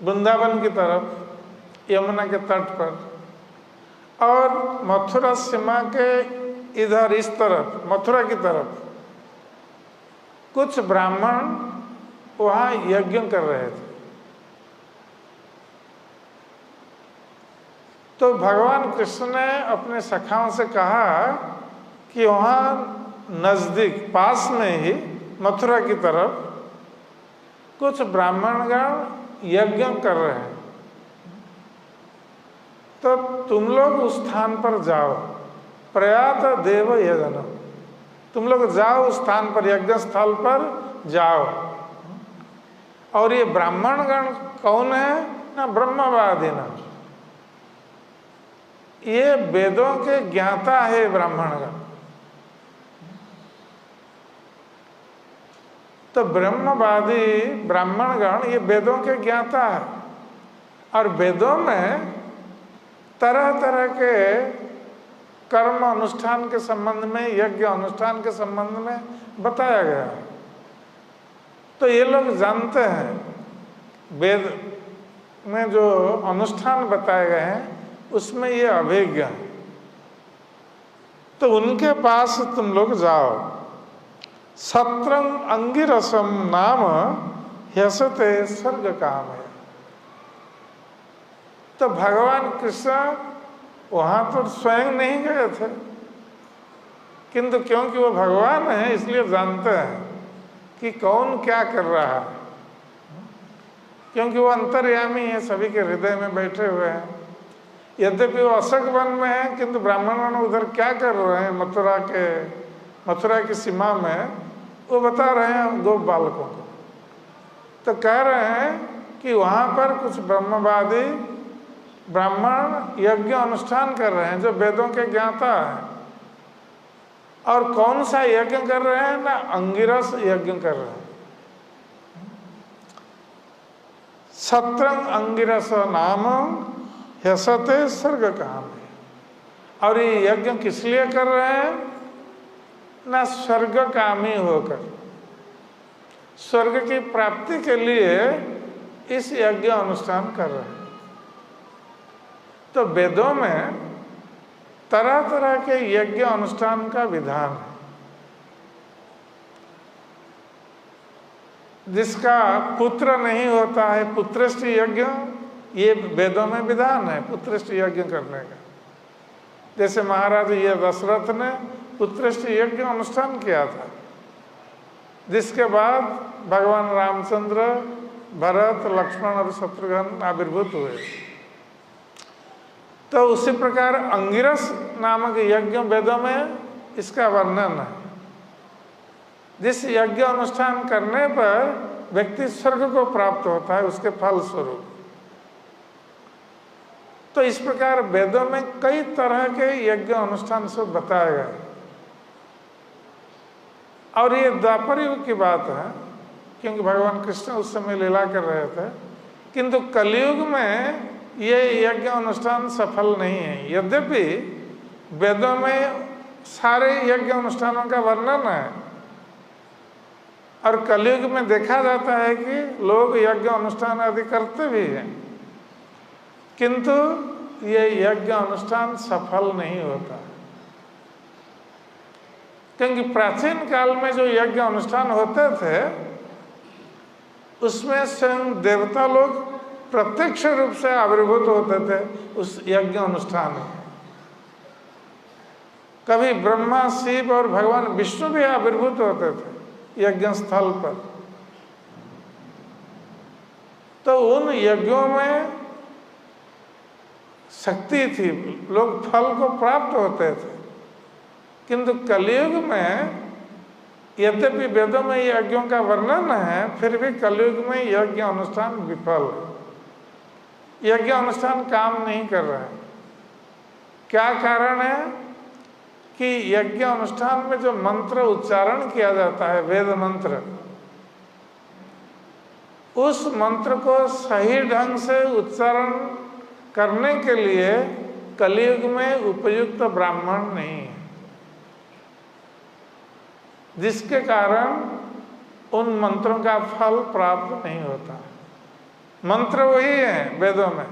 वृंदावन की तरफ यमुना के तट पर, और मथुरा सीमा के इधर इस तरफ मथुरा की तरफ कुछ ब्राह्मण वहाँ यज्ञ कर रहे थे। तो भगवान कृष्ण ने अपने सखाओं से कहा कि वहाँ नज़दीक पास में ही मथुरा की तरफ कुछ ब्राह्मणगण यज्ञ कर रहे हैं, तो तुम लोग उस स्थान पर जाओ, प्रयात देव यजनम, तुम लोग जाओ उस स्थान पर, यज्ञ स्थल पर जाओ। और ये ब्राह्मणगण कौन है ना? ब्रह्मवादी ना, ये वेदों के ज्ञाता है ब्राह्मणगण। तो ब्रह्मवादी ब्राह्मणगण ये वेदों के ज्ञाता है, और वेदों में तरह तरह के कर्म अनुष्ठान के संबंध में, यज्ञ अनुष्ठान के संबंध में बताया गया है। तो ये लोग जानते हैं वेद में जो अनुष्ठान बताए गए हैं उसमें ये अभिज्ञ है। तो उनके पास तुम लोग जाओ। सत्रंग अंगिरसम नाम ह्यसते स्वर्ग काम है। तो भगवान कृष्ण वहां तो स्वयं नहीं गए थे, किंतु क्योंकि वो भगवान है इसलिए जानते हैं कि कौन क्या कर रहा है, क्योंकि वो अंतर्यामी है, सभी के हृदय में बैठे हुए हैं। यद्यपि वो अशोक वन में है, किंतु ब्राह्मणों उधर क्या कर रहे हैं मथुरा की सीमा में वो बता रहे हैं दो बालकों को। तो कह रहे हैं कि वहाँ पर कुछ ब्रह्मवादी ब्राह्मण यज्ञ अनुष्ठान कर रहे हैं जो वेदों के ज्ञाता हैं। और कौन सा यज्ञ कर रहे हैं ना, अंगिरस यज्ञ कर रहे हैं। सत्रंग अंगिरस नाम ह्यसते स्वर्ग काम है। और ये यज्ञ किस लिए कर रहे हैं ना, स्वर्ग कामी होकर स्वर्ग की प्राप्ति के लिए इस यज्ञ अनुष्ठान कर रहे हैं। तो वेदों में तरह तरह के यज्ञ अनुष्ठान का विधान है, जिसका पुत्र नहीं होता है पुत्रष्ट यज्ञ, ये वेदों में विधान है पुत्रष्ट यज्ञ करने का। जैसे महाराज ये दशरथ ने पुत्रष्ट यज्ञ अनुष्ठान किया था, जिसके बाद भगवान रामचंद्र, भरत, लक्ष्मण और शत्रुघ्न आविर्भूत हुए। तो उसी प्रकार अंगिरस नामक यज्ञ वेदों में इसका वर्णन है, जिस यज्ञ अनुष्ठान करने पर व्यक्ति स्वर्ग को प्राप्त होता है उसके फल स्वरूप। तो इस प्रकार वेदों में कई तरह के यज्ञ अनुष्ठान सब बताए गए। और ये द्वापर युग की बात है, क्योंकि भगवान कृष्ण उस समय लीला कर रहे थे। किंतु कलयुग में ये यज्ञ अनुष्ठान सफल नहीं है। यद्यपि वेदों में सारे यज्ञ अनुष्ठानों का वर्णन है, और कलयुग में देखा जाता है कि लोग यज्ञ अनुष्ठान आदि करते भी हैं, किंतु ये यज्ञ अनुष्ठान सफल नहीं होता। क्योंकि प्राचीन काल में जो यज्ञ अनुष्ठान होते थे उसमें स्वयं देवता लोग प्रत्यक्ष रूप से आविर्भूत होते थे उस यज्ञ अनुष्ठान में। कभी ब्रह्मा, शिव और भगवान विष्णु भी आविर्भूत होते थे यज्ञ स्थल पर। तो उन यज्ञों में शक्ति थी, लोग फल को प्राप्त होते थे। किंतु कलयुग में यद्यपि वेदों में यज्ञों का वर्णन है, फिर भी कलयुग में यज्ञ अनुष्ठान विफल है। यज्ञ अनुष्ठान काम नहीं कर रहे हैं। क्या कारण है कि यज्ञ अनुष्ठान में जो मंत्र उच्चारण किया जाता है, वेद मंत्र, उस मंत्र को सही ढंग से उच्चारण करने के लिए कलयुग में उपयुक्त ब्राह्मण नहीं है, जिसके कारण उन मंत्रों का फल प्राप्त नहीं होता। मंत्र वही है वेदों में,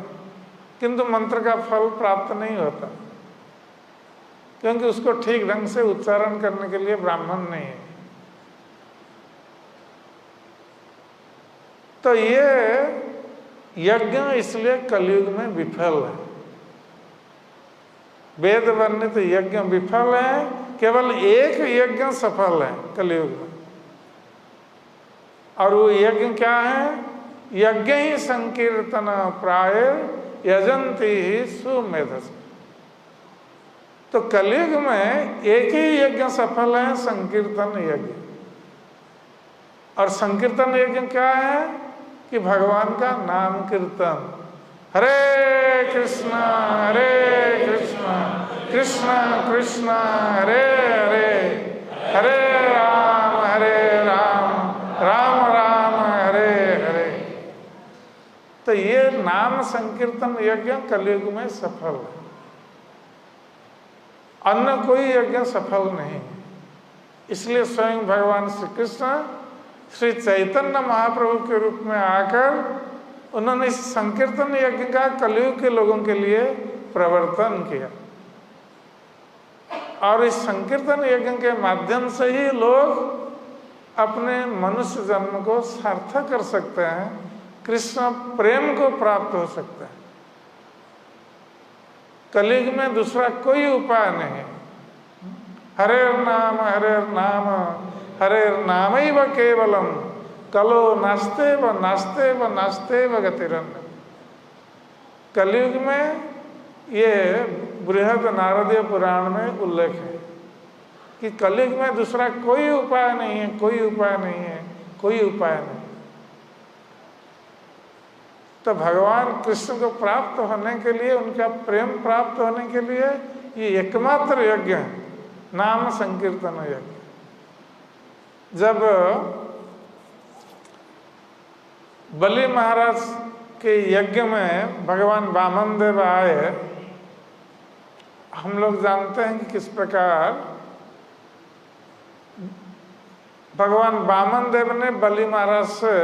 किंतु मंत्र का फल प्राप्त नहीं होता, क्योंकि उसको ठीक ढंग से उच्चारण करने के लिए ब्राह्मण नहीं है। तो ये यज्ञ इसलिए कलयुग में विफल है। वेद वर्णित यज्ञ विफल है, केवल एक यज्ञ सफल है कलयुग में। और वो यज्ञ क्या है? यज्ञ ही संकीर्तन प्राय यजंती ही सुमेधस। तो कलयुग में एक ही यज्ञ सफल है, संकीर्तन यज्ञ। और संकीर्तन यज्ञ क्या है कि भगवान का नाम कीर्तन, हरे कृष्णा कृष्ण कृष्ण हरे हरे, हरे राम राम राम हरे हरे। तो ये नाम संकीर्तन यज्ञ कलयुग में सफल है। अन्य कोई यज्ञ सफल नहीं है। इसलिए स्वयं भगवान श्री कृष्ण श्री चैतन्य महाप्रभु के रूप में आकर उन्होंने इस संकीर्तन यज्ञ का कलयुग के लोगों के लिए प्रवर्तन किया, और इस संकीर्तन यज्ञ के माध्यम से ही लोग अपने मनुष्य जन्म को सार्थक कर सकते हैं, कृष्ण प्रेम को प्राप्त हो सकते हैं। कलयुग में दूसरा कोई उपाय नहीं है। हरेर नाम हरेर नामैव केवलम कलो नास्ते व नास्ते व गतिरन्य। कलयुग में ये बृहद नारदीय पुराण में उल्लेख है कि कलयुग में दूसरा कोई उपाय नहीं है, कोई उपाय नहीं है, कोई उपाय नहीं। तो भगवान कृष्ण को प्राप्त होने के लिए, उनका प्रेम प्राप्त होने के लिए ये एकमात्र यज्ञ है, नाम संकीर्तन यज्ञ। जब बलि महाराज के यज्ञ में भगवान वामन देव आए, हम लोग जानते हैं कि किस प्रकार भगवान वामन देव ने बलि महाराज से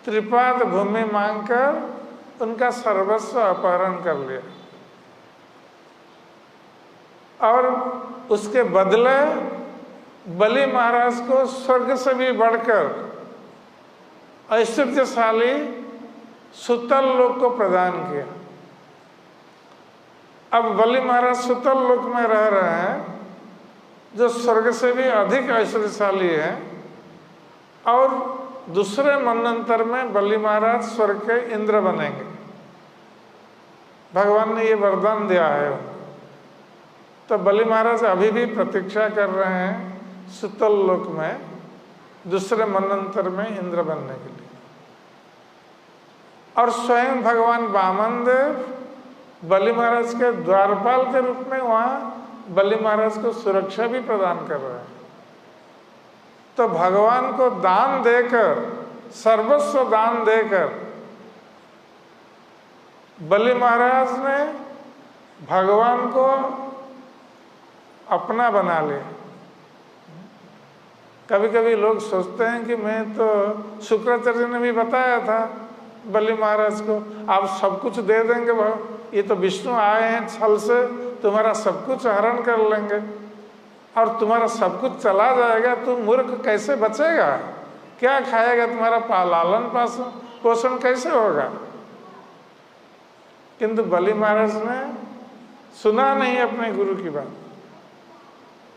त्रिपाद भूमि मांगकर उनका सर्वस्व अपहरण कर लिया, और उसके बदले बलि महाराज को स्वर्ग से भी बढ़कर ऐश्वर्यशाली सुतल लोक को प्रदान किया। अब बलि महाराज सुतल लोक में रह रहे हैं, जो स्वर्ग से भी अधिक ऐश्वर्यशाली है, और दूसरे मनंतर में बलि महाराज स्वर्ग के इंद्र बनेंगे। भगवान ने ये वरदान दिया है। तो बलि महाराज अभी भी प्रतीक्षा कर रहे हैं सुतल लोक में दूसरे मनंतर में इंद्र बनने के लिए। और स्वयं भगवान वामन देव बलि महाराज के द्वारपाल के रूप में वहां बलि महाराज को सुरक्षा भी प्रदान कर रहे हैं। तो भगवान को दान देकर, सर्वस्व दान देकर बलि महाराज ने भगवान को अपना बना लिया। कभी कभी लोग सोचते हैं कि मैं तो, शुक्राचार्य ने भी बताया था बलि महाराज को, आप सब कुछ दे देंगे, ये तो विष्णु आए हैं छल से, तुम्हारा सब कुछ हरण कर लेंगे और तुम्हारा सब कुछ चला जाएगा, तुम मूर्ख कैसे बचेगा, क्या खाएगा, तुम्हारा लालन पोषण कैसे होगा। किंतु बलि महाराज ने सुना नहीं अपने गुरु की बात।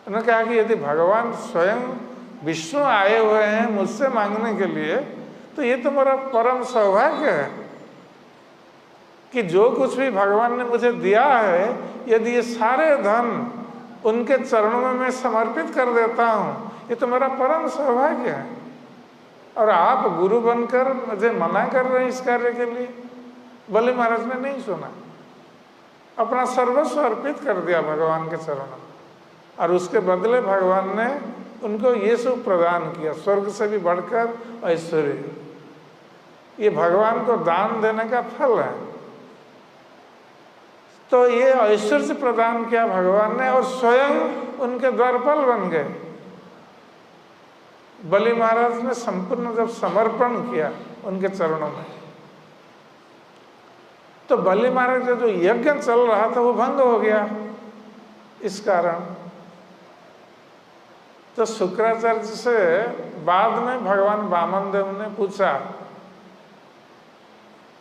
उन्होंने कहा कि यदि भगवान स्वयं विष्णु आए हुए हैं मुझसे मांगने के लिए, तो ये तो मेरा परम सौभाग्य है कि जो कुछ भी भगवान ने मुझे दिया है, यदि ये सारे धन उनके चरणों में मैं समर्पित कर देता हूँ, ये तो मेरा परम सौभाग्य है। और आप गुरु बनकर मुझे मना कर रहे हैं इस कार्य के लिए। बलि महाराज ने नहीं सुना, अपना सर्वस्व अर्पित कर दिया भगवान के चरणों में, और उसके बदले भगवान ने उनको ये सब प्रदान किया, स्वर्ग से भी बढ़कर ऐश्वर्य। ये भगवान को दान देने का फल है। तो ये ऐश्वर्य प्रदान किया भगवान ने, और स्वयं उनके द्वारपाल बन गए। बलि महाराज ने संपूर्ण जब समर्पण किया उनके चरणों में, तो बलि महाराज का जो यज्ञ चल रहा था वो भंग हो गया इस कारण। तो शुक्राचार्य से बाद में भगवान वामन देव ने पूछा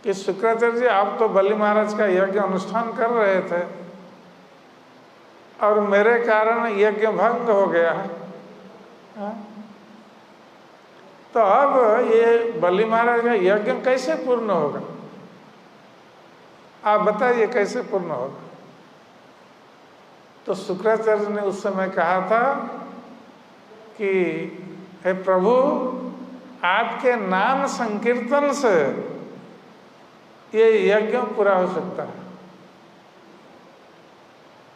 कि शुक्राचार्य जी, आप तो बलि महाराज का यज्ञ अनुष्ठान कर रहे थे और मेरे कारण यज्ञ भंग हो गया है, तो अब ये बलि महाराज का यज्ञ कैसे पूर्ण होगा, आप बताइए कैसे पूर्ण होगा। तो शुक्राचार्य ने उस समय कहा था कि हे प्रभु, आपके नाम संकीर्तन से ये यज्ञ पूरा हो सकता है।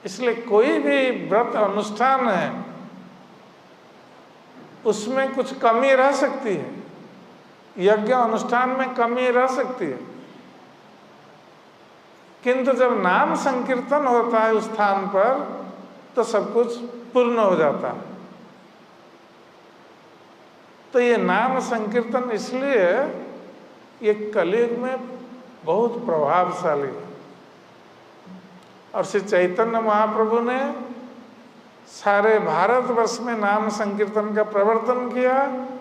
इसलिए कोई भी व्रत अनुष्ठान है उसमें कुछ कमी रह सकती है, यज्ञ अनुष्ठान में कमी रह सकती है, किंतु जब नाम संकीर्तन होता है उस स्थान पर, तो सब कुछ पूर्ण हो जाता है। तो ये नाम संकीर्तन इसलिए ये कलयुग में बहुत प्रभावशाली है। और श्री चैतन्य महाप्रभु ने सारे भारतवर्ष में नाम संकीर्तन का प्रवर्तन किया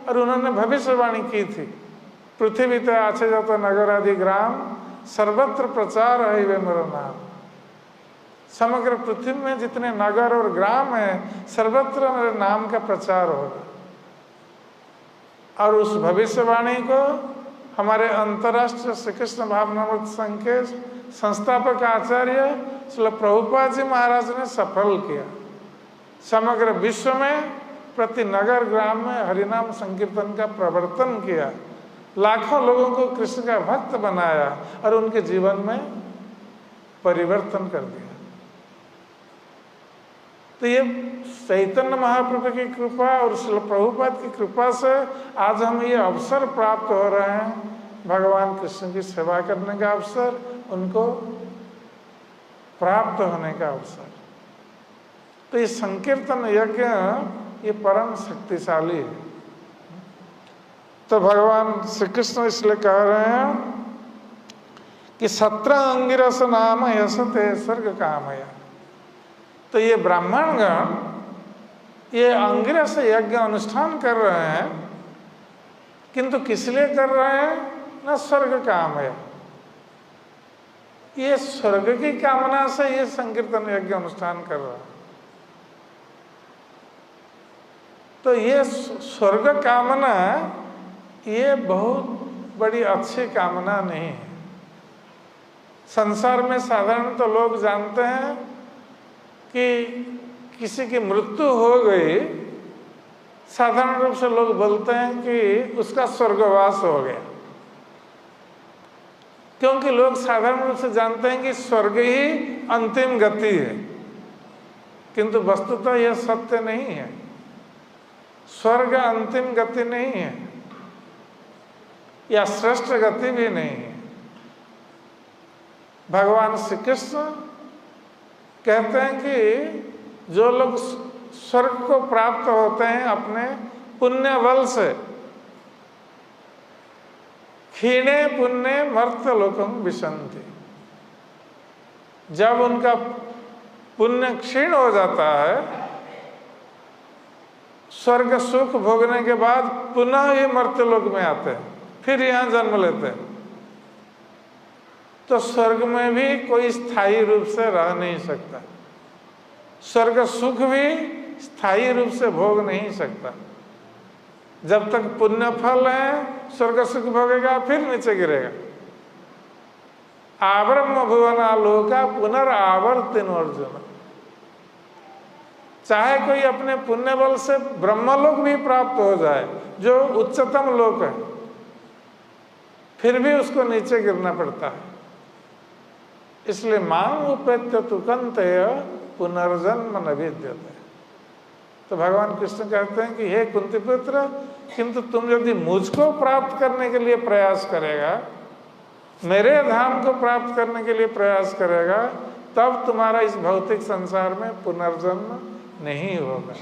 और उन्होंने भविष्यवाणी की थी, पृथ्वी ते आछे जात नगर आदि ग्राम सर्वत्र प्रचार है वे मेरा नाम। समग्र पृथ्वी में जितने नगर और ग्राम हैं सर्वत्र मेरे नाम का प्रचार होगा। और उस भविष्यवाणी को हमारे अंतर्राष्ट्रीय श्री कृष्ण भावनामृत संघ के संस्थापक आचार्य श्रील प्रभुपाद जी महाराज ने सफल किया। समग्र विश्व में प्रति नगर ग्राम में हरिनाम संकीर्तन का प्रवर्तन किया, लाखों लोगों को कृष्ण का भक्त बनाया और उनके जीवन में परिवर्तन कर दिया। तो ये चैतन्य महाप्रभु की कृपा और श्रील प्रभुपाद की कृपा से आज हम ये अवसर प्राप्त हो रहे हैं, भगवान कृष्ण की सेवा करने का अवसर, उनको प्राप्त होने का अवसर। तो ये संकीर्तन यज्ञ ये परम शक्तिशाली है। तो भगवान श्री कृष्ण इसलिए कह रहे हैं कि 17 अंगिरस नाम यशते स्वर्ग कामया। तो ये ब्राह्मणगण ये अंगिरस यज्ञ अनुष्ठान कर रहे हैं, किंतु किस लिए कर रहे हैं? न स्वर्ग काम है। ये स्वर्ग की कामना से ये संकीर्तन यज्ञ अनुष्ठान कर रहा है। तो ये स्वर्ग कामना ये बहुत बड़ी अच्छी कामना नहीं है। संसार में साधारण तो लोग जानते हैं कि किसी की मृत्यु हो गई, साधारण रूप से लोग बोलते हैं कि उसका स्वर्गवास हो गया, क्योंकि लोग साधारण रूप से जानते हैं कि स्वर्ग ही अंतिम गति है। किंतु वस्तुतः यह सत्य नहीं है। स्वर्ग अंतिम गति नहीं है या श्रेष्ठ गति भी नहीं है। भगवान श्री कृष्ण कहते हैं कि जो लोग स्वर्ग को प्राप्त होते हैं अपने पुण्य बल से, क्षीणे पुण्य मर्त्य लोकम विशन्ति। जब उनका पुण्य क्षीण हो जाता है, स्वर्ग सुख भोगने के बाद पुनः ये मर्त्य लोक में आते हैं, फिर यहाँ जन्म लेते हैं। तो स्वर्ग में भी कोई स्थायी रूप से रह नहीं सकता, स्वर्ग सुख भी स्थायी रूप से भोग नहीं सकता। जब तक पुण्य फल है स्वर्ग सुख भोगेगा, फिर नीचे गिरेगा। आब्रह्म भुवनालोका पुनरावर्तिनो अर्जुन। चाहे कोई अपने पुण्य बल से ब्रह्मलोक भी प्राप्त हो जाए, जो उच्चतम लोक है, फिर भी उसको नीचे गिरना पड़ता है। इसलिए मां उपेत्य तुकंतेय पुनर्जन्म न विद्यते। तो भगवान कृष्ण कहते हैं कि हे कुंती पुत्र, किंतु तुम यदि मुझको प्राप्त करने के लिए प्रयास करेगा, मेरे धाम को प्राप्त करने के लिए प्रयास करेगा, तब तुम्हारा इस भौतिक संसार में पुनर्जन्म नहीं होगा।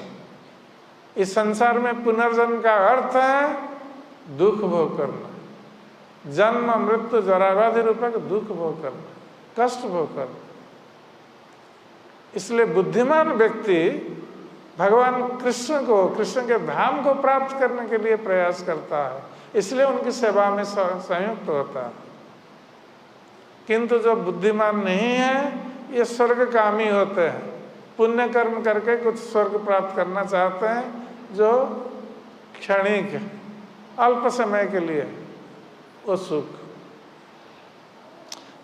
इस संसार में पुनर्जन्म का अर्थ है दुख भोग करना, जन्म मृत्यु जराव्याधि रूपक दुख भोग करना, कष्ट भोग करना। इसलिए बुद्धिमान व्यक्ति भगवान कृष्ण को, कृष्ण के धाम को प्राप्त करने के लिए प्रयास करता है, इसलिए उनकी सेवा में संयुक्त होता है। किंतु जो बुद्धिमान नहीं है ये स्वर्गकामी होते हैं, पुण्य कर्म करके कुछ स्वर्ग प्राप्त करना चाहते हैं, जो क्षणिक है, अल्प समय के लिए वो सुख।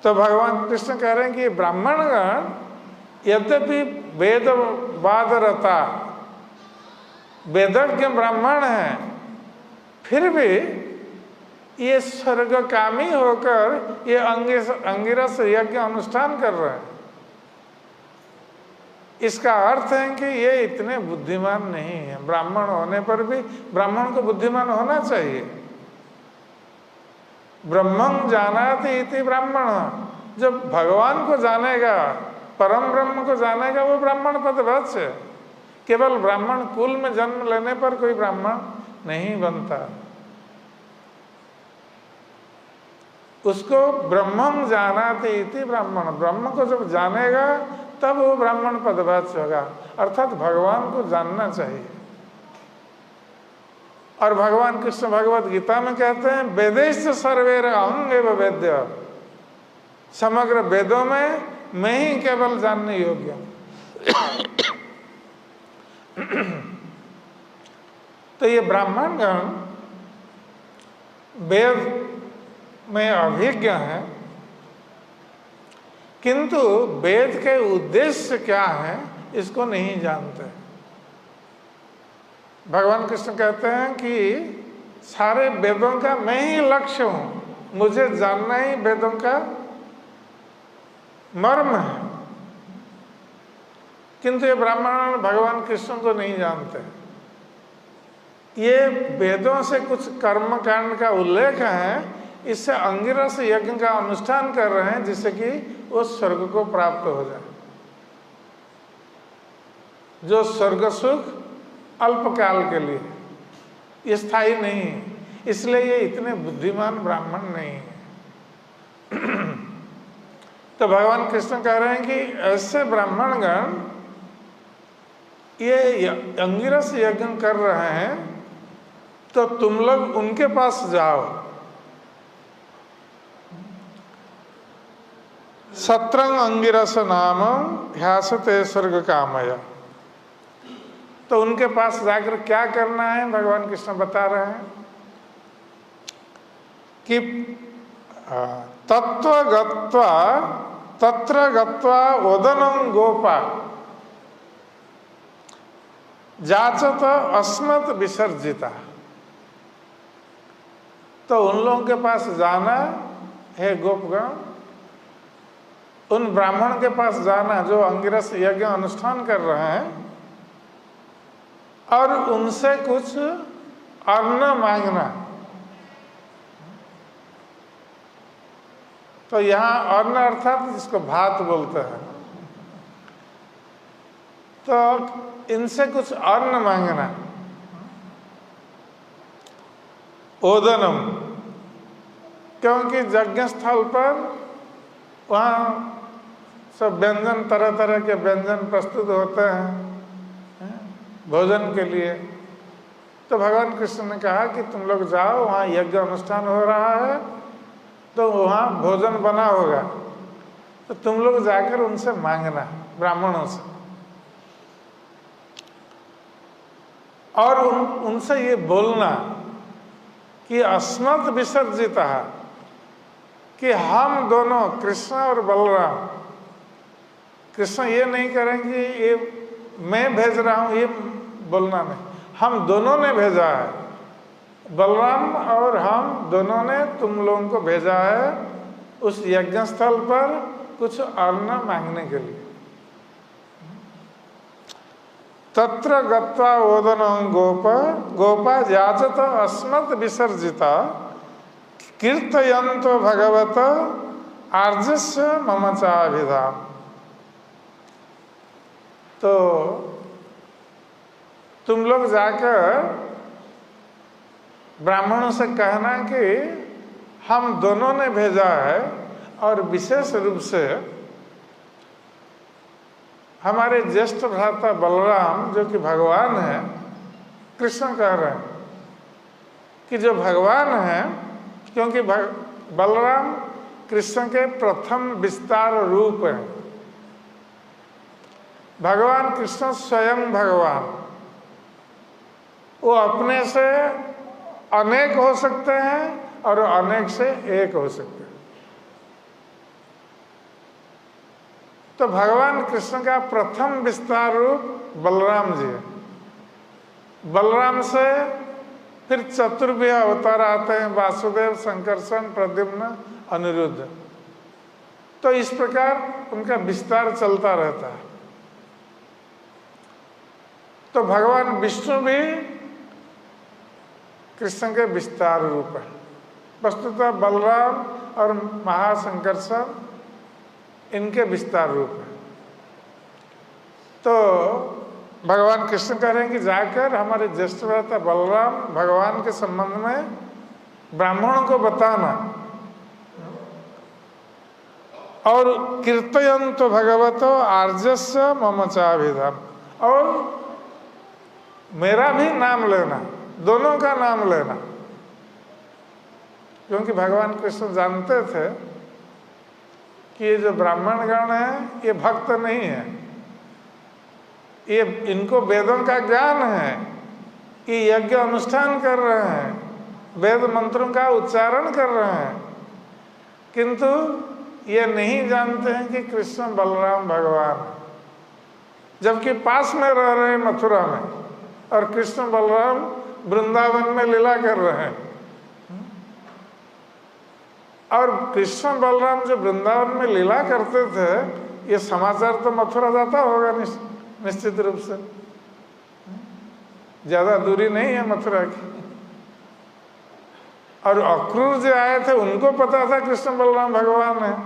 तो भगवान कृष्ण कह रहे हैं कि ब्राह्मणगण यद्यपि वेदवादरता, वेदज्ञ ब्राह्मण हैं, फिर भी ये स्वर्गकामी होकर ये अंगिरस यज्ञ अनुष्ठान कर रहे हैं। इसका अर्थ है कि ये इतने बुद्धिमान नहीं है। ब्राह्मण होने पर भी ब्राह्मण को बुद्धिमान होना चाहिए। ब्रह्मं जानाति इति ब्राह्मण, जब भगवान को जानेगा परम ब्रह्म को जानेगा वो ब्राह्मण पदवत्स है। केवल ब्राह्मण कुल में जन्म लेने पर कोई ब्राह्मण नहीं बनता। उसको ब्रह्मम जानाति इति ब्राह्मण, ब्रह्म को जब जानेगा तब वो ब्राह्मण पदवत्स होगा, अर्थात भगवान को जानना चाहिए। और भगवान कृष्ण भगवत गीता में कहते हैं वेदेश सर्वेर अहं एव वेद्य, समग्र वेदों में मैं ही केवल जानने योग्य हूं। तो ये ब्राह्मणगण वेद में अभिज्ञ हैं, किंतु वेद के उद्देश्य क्या है इसको नहीं जानते। भगवान कृष्ण कहते हैं कि सारे वेदों का मैं ही लक्ष्य हूं, मुझे जानना ही वेदों का मर्म है। किंतु ये ब्राह्मण भगवान कृष्ण को नहीं जानते। ये वेदों से कुछ कर्म कांड का उल्लेख है, इससे अंगिरस यज्ञ का अनुष्ठान कर रहे हैं जिससे कि वो स्वर्ग को प्राप्त हो जाए। जो स्वर्ग सुख अल्पकाल के लिए, ये स्थायी नहीं है, इसलिए ये इतने बुद्धिमान ब्राह्मण नहीं है। तो भगवान कृष्ण कह रहे हैं कि ऐसे ब्राह्मणगण ये अंगिरस यज्ञ कर रहे हैं, तो तुम लोग उनके पास जाओ। सत्रंग अंगिरस नाम ध्यासते स्वर्ग कामया। तो उनके पास जाकर क्या करना है भगवान कृष्ण बता रहे हैं कि तत्र गत्वा ओदनं गोपा जाचत अस्मत् विसर्जिता। तो उन लोगों के पास जाना है, गोपगण, उन ब्राह्मण के पास जाना जो अंगिरस यज्ञ अनुष्ठान कर रहे हैं, और उनसे कुछ अन्न मांगना। तो यहाँ अन्न अर्थात जिसको भात बोलते हैं, तो इनसे कुछ अन्न मांगना। ओदनम, क्योंकि यज्ञ स्थल पर वहाँ सब व्यंजन, तरह तरह के व्यंजन प्रस्तुत होते हैं भोजन के लिए। तो भगवान कृष्ण ने कहा कि तुम लोग जाओ, वहाँ यज्ञ अनुष्ठान हो रहा है, तो वहाँ भोजन बना होगा, तो तुम लोग जाकर उनसे मांगना, ब्राह्मणों से। और उनसे ये बोलना कि अस्मत् विसर्जिता, कि हम दोनों, कृष्ण और बलराम, कृष्ण ये नहीं करेंगे ये मैं भेज रहा हूँ, ये बोलना नहीं, हम दोनों ने भेजा है, बलराम और हम दोनों ने तुम लोगों को भेजा है उस यज्ञ स्थल पर कुछ अन्न मांगने के लिए। तत्र गत्वा ओदनं गोपा याचत अस्मत् विसर्जिता कीर्तयन्तो भगवत आर्जस्य मम चाभिधाम। तो तुम लोग जाकर ब्राह्मणों से कहना कि हम दोनों ने भेजा है, और विशेष रूप से हमारे ज्येष्ठ भ्राता बलराम जो कि भगवान है, कृष्ण कह रहे हैं कि जो भगवान है, क्योंकि बलराम कृष्ण के प्रथम विस्तार रूप हैं। भगवान कृष्ण स्वयं भगवान, वो अपने से अनेक हो सकते हैं और अनेक से एक हो सकते हैं। तो भगवान कृष्ण का प्रथम विस्तार रूप बलराम जी है। बलराम से फिर चतुर्विह अवतार आते हैं, वासुदेव, संकर्षण, प्रद्युम्न, अनिरुद्ध। तो इस प्रकार उनका विस्तार चलता रहता है। तो भगवान विष्णु भी कृष्ण के विस्तार रूप है। वस्तुतः बलराम और महासंकर्षण इनके विस्तार रूप है। तो भगवान कृष्ण कह रहे हैं कि जाकर हमारे ज्येष्ठ भ्राता बलराम भगवान के संबंध में ब्राह्मणों को बताना, और कीर्तयन्तो भगवतो आर्जस्य मम चाभिधाम, और मेरा भी नाम लेना, दोनों का नाम लेना। क्योंकि भगवान कृष्ण जानते थे कि ये जो ब्राह्मण गण है ये भक्त नहीं है, ये इनको वेदों का ज्ञान है, ये यज्ञ अनुष्ठान कर रहे हैं, वेद मंत्रों का उच्चारण कर रहे हैं, किंतु ये नहीं जानते हैं कि कृष्ण बलराम भगवान है। जबकि पास में रह रहे हैं मथुरा में, और कृष्ण बलराम वृंदावन में लीला कर रहे हैं। और कृष्ण बलराम जो वृंदावन में लीला करते थे, ये समाचार तो मथुरा जाता होगा निश्चित रूप से, ज्यादा दूरी नहीं है मथुरा की। और अक्रूर जो आए थे उनको पता था कृष्ण बलराम भगवान है,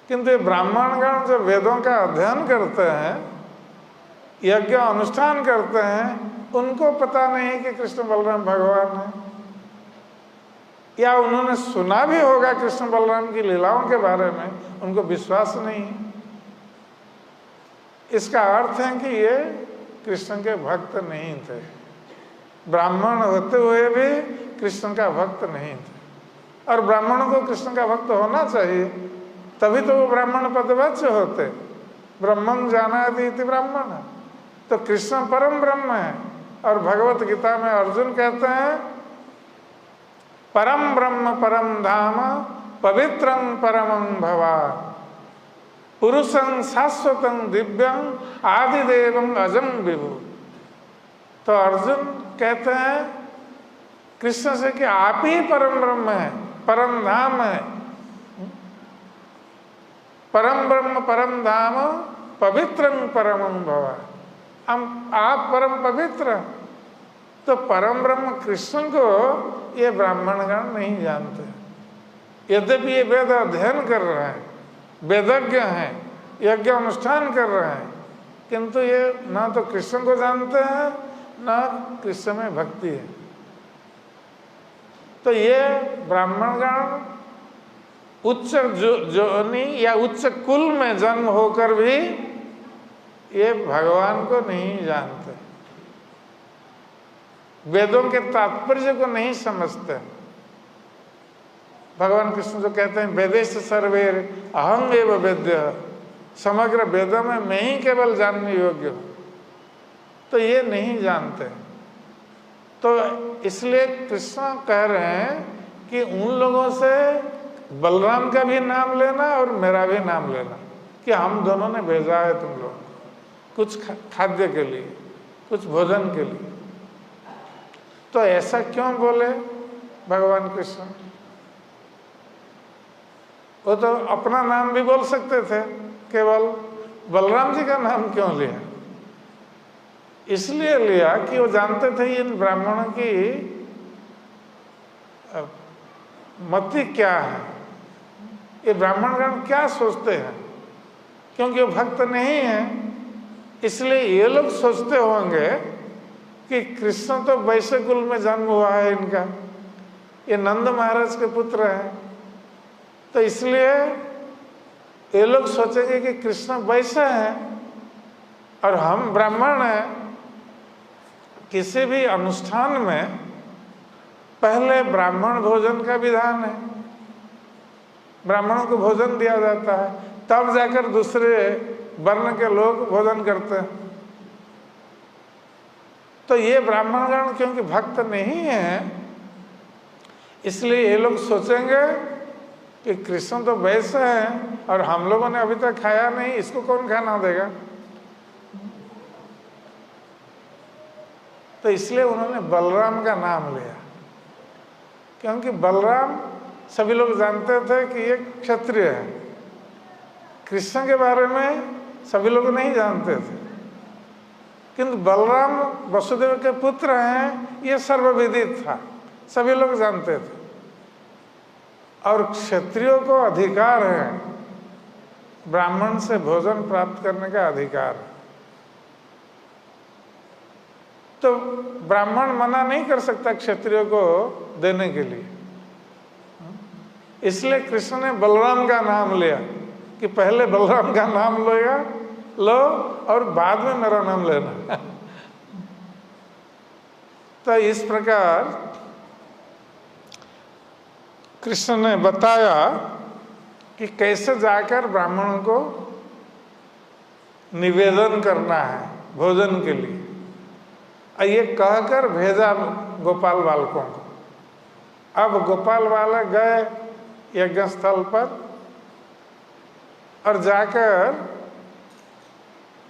किंतु ये ब्राह्मणगण जो वेदों का अध्ययन करते हैं, यज्ञ अनुष्ठान करते हैं, उनको पता नहीं कि कृष्ण बलराम भगवान है। या उन्होंने सुना भी होगा कृष्ण बलराम की लीलाओं के बारे में, उनको विश्वास नहीं है। इसका अर्थ है कि ये कृष्ण के भक्त नहीं थे, ब्राह्मण होते हुए भी कृष्ण का भक्त नहीं थे। और ब्राह्मणों को कृष्ण का भक्त होना चाहिए, तभी तो वो ब्राह्मण पदवाच्य होते। ब्रह्मं जानाति इति ब्राह्मण, तो कृष्ण परम ब्रह्म है। और भगवत गीता में अर्जुन कहते हैं, परम ब्रह्म परम धाम पवित्रं परमं भवान, पुरुषं शाश्वतं दिव्यं आदिदेवं अजं विभु। तो अर्जुन कहते हैं कृष्ण से कि आप ही परम ब्रह्म है, परम धाम है। परम ब्रह्म परम धाम पवित्रं परमं भवान, आप परम पवित्र। तो परम ब्रह्म कृष्ण को ये ब्राह्मणगण नहीं जानते। यद्यपि ये वेद अध्ययन कर रहे हैं, वेदज्ञ हैं, यज्ञ अनुष्ठान कर रहे हैं, किंतु ये ना तो कृष्ण को जानते हैं, ना कृष्ण में भक्ति है। तो ये ब्राह्मणगण उच्च जोनि या उच्च कुल में जन्म होकर भी ये भगवान को नहीं जानते, वेदों के तात्पर्य को नहीं समझते। भगवान कृष्ण जो कहते हैं वेदेश सर्वेर अहम एव वेद्य, समग्र वेदों में मैं ही केवल जानने योग्य हूँ, तो ये नहीं जानते। तो इसलिए कृष्ण कह रहे हैं कि उन लोगों से बलराम का भी नाम लेना और मेरा भी नाम लेना, कि हम दोनों ने भेजा है तुम लोग कुछ खाद्य के लिए, कुछ भोजन के लिए। तो ऐसा क्यों बोले भगवान कृष्ण? वो तो अपना नाम भी बोल सकते थे, केवल बलराम जी का नाम क्यों लिया? इसलिए लिया कि वो जानते थे इन ब्राह्मणों की मति क्या है, ये ब्राह्मणगण क्या सोचते हैं। क्योंकि वो भक्त नहीं है, इसलिए ये लोग सोचते होंगे कि कृष्ण तो वैश्य कुल में जन्म हुआ है इनका, ये नंद महाराज के पुत्र हैं, तो इसलिए ये लोग सोचेंगे कि कृष्ण वैश्य हैं और हम ब्राह्मण हैं। किसी भी अनुष्ठान में पहले ब्राह्मण भोजन का विधान है, ब्राह्मणों को भोजन दिया जाता है, तब जाकर दूसरे वर्ण के लोग भोजन करते हैं। तो ये ब्राह्मणगण क्योंकि भक्त नहीं है, इसलिए ये लोग सोचेंगे कि कृष्ण तो वैसे हैं और हम लोगों ने अभी तक खाया नहीं, इसको कौन खाना देगा। तो इसलिए उन्होंने बलराम का नाम लिया, क्योंकि बलराम सभी लोग जानते थे कि ये क्षत्रिय है। कृष्ण के बारे में सभी लोग नहीं जानते थे, किंतु बलराम वसुदेव के पुत्र हैं ये सर्वविदित था, सभी लोग जानते थे। और क्षत्रियों को अधिकार है ब्राह्मण से भोजन प्राप्त करने का अधिकार है। तो ब्राह्मण मना नहीं कर सकता क्षत्रियो को देने के लिए। इसलिए कृष्ण ने बलराम का नाम लिया कि पहले बलराम का नाम लो और बाद में मेरा नाम लेना। तो इस प्रकार कृष्ण ने बताया कि कैसे जाकर ब्राह्मणों को निवेदन करना है भोजन के लिए। और ये कहकर भेजा गोपाल बालकों को। अब गोपाल बालक गए यज्ञ स्थल पर और जाकर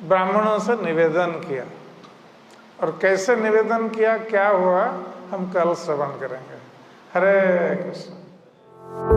ब्राह्मणों से निवेदन किया। और कैसे निवेदन किया, क्या हुआ, हम कल श्रवण करेंगे। हरे कृष्ण।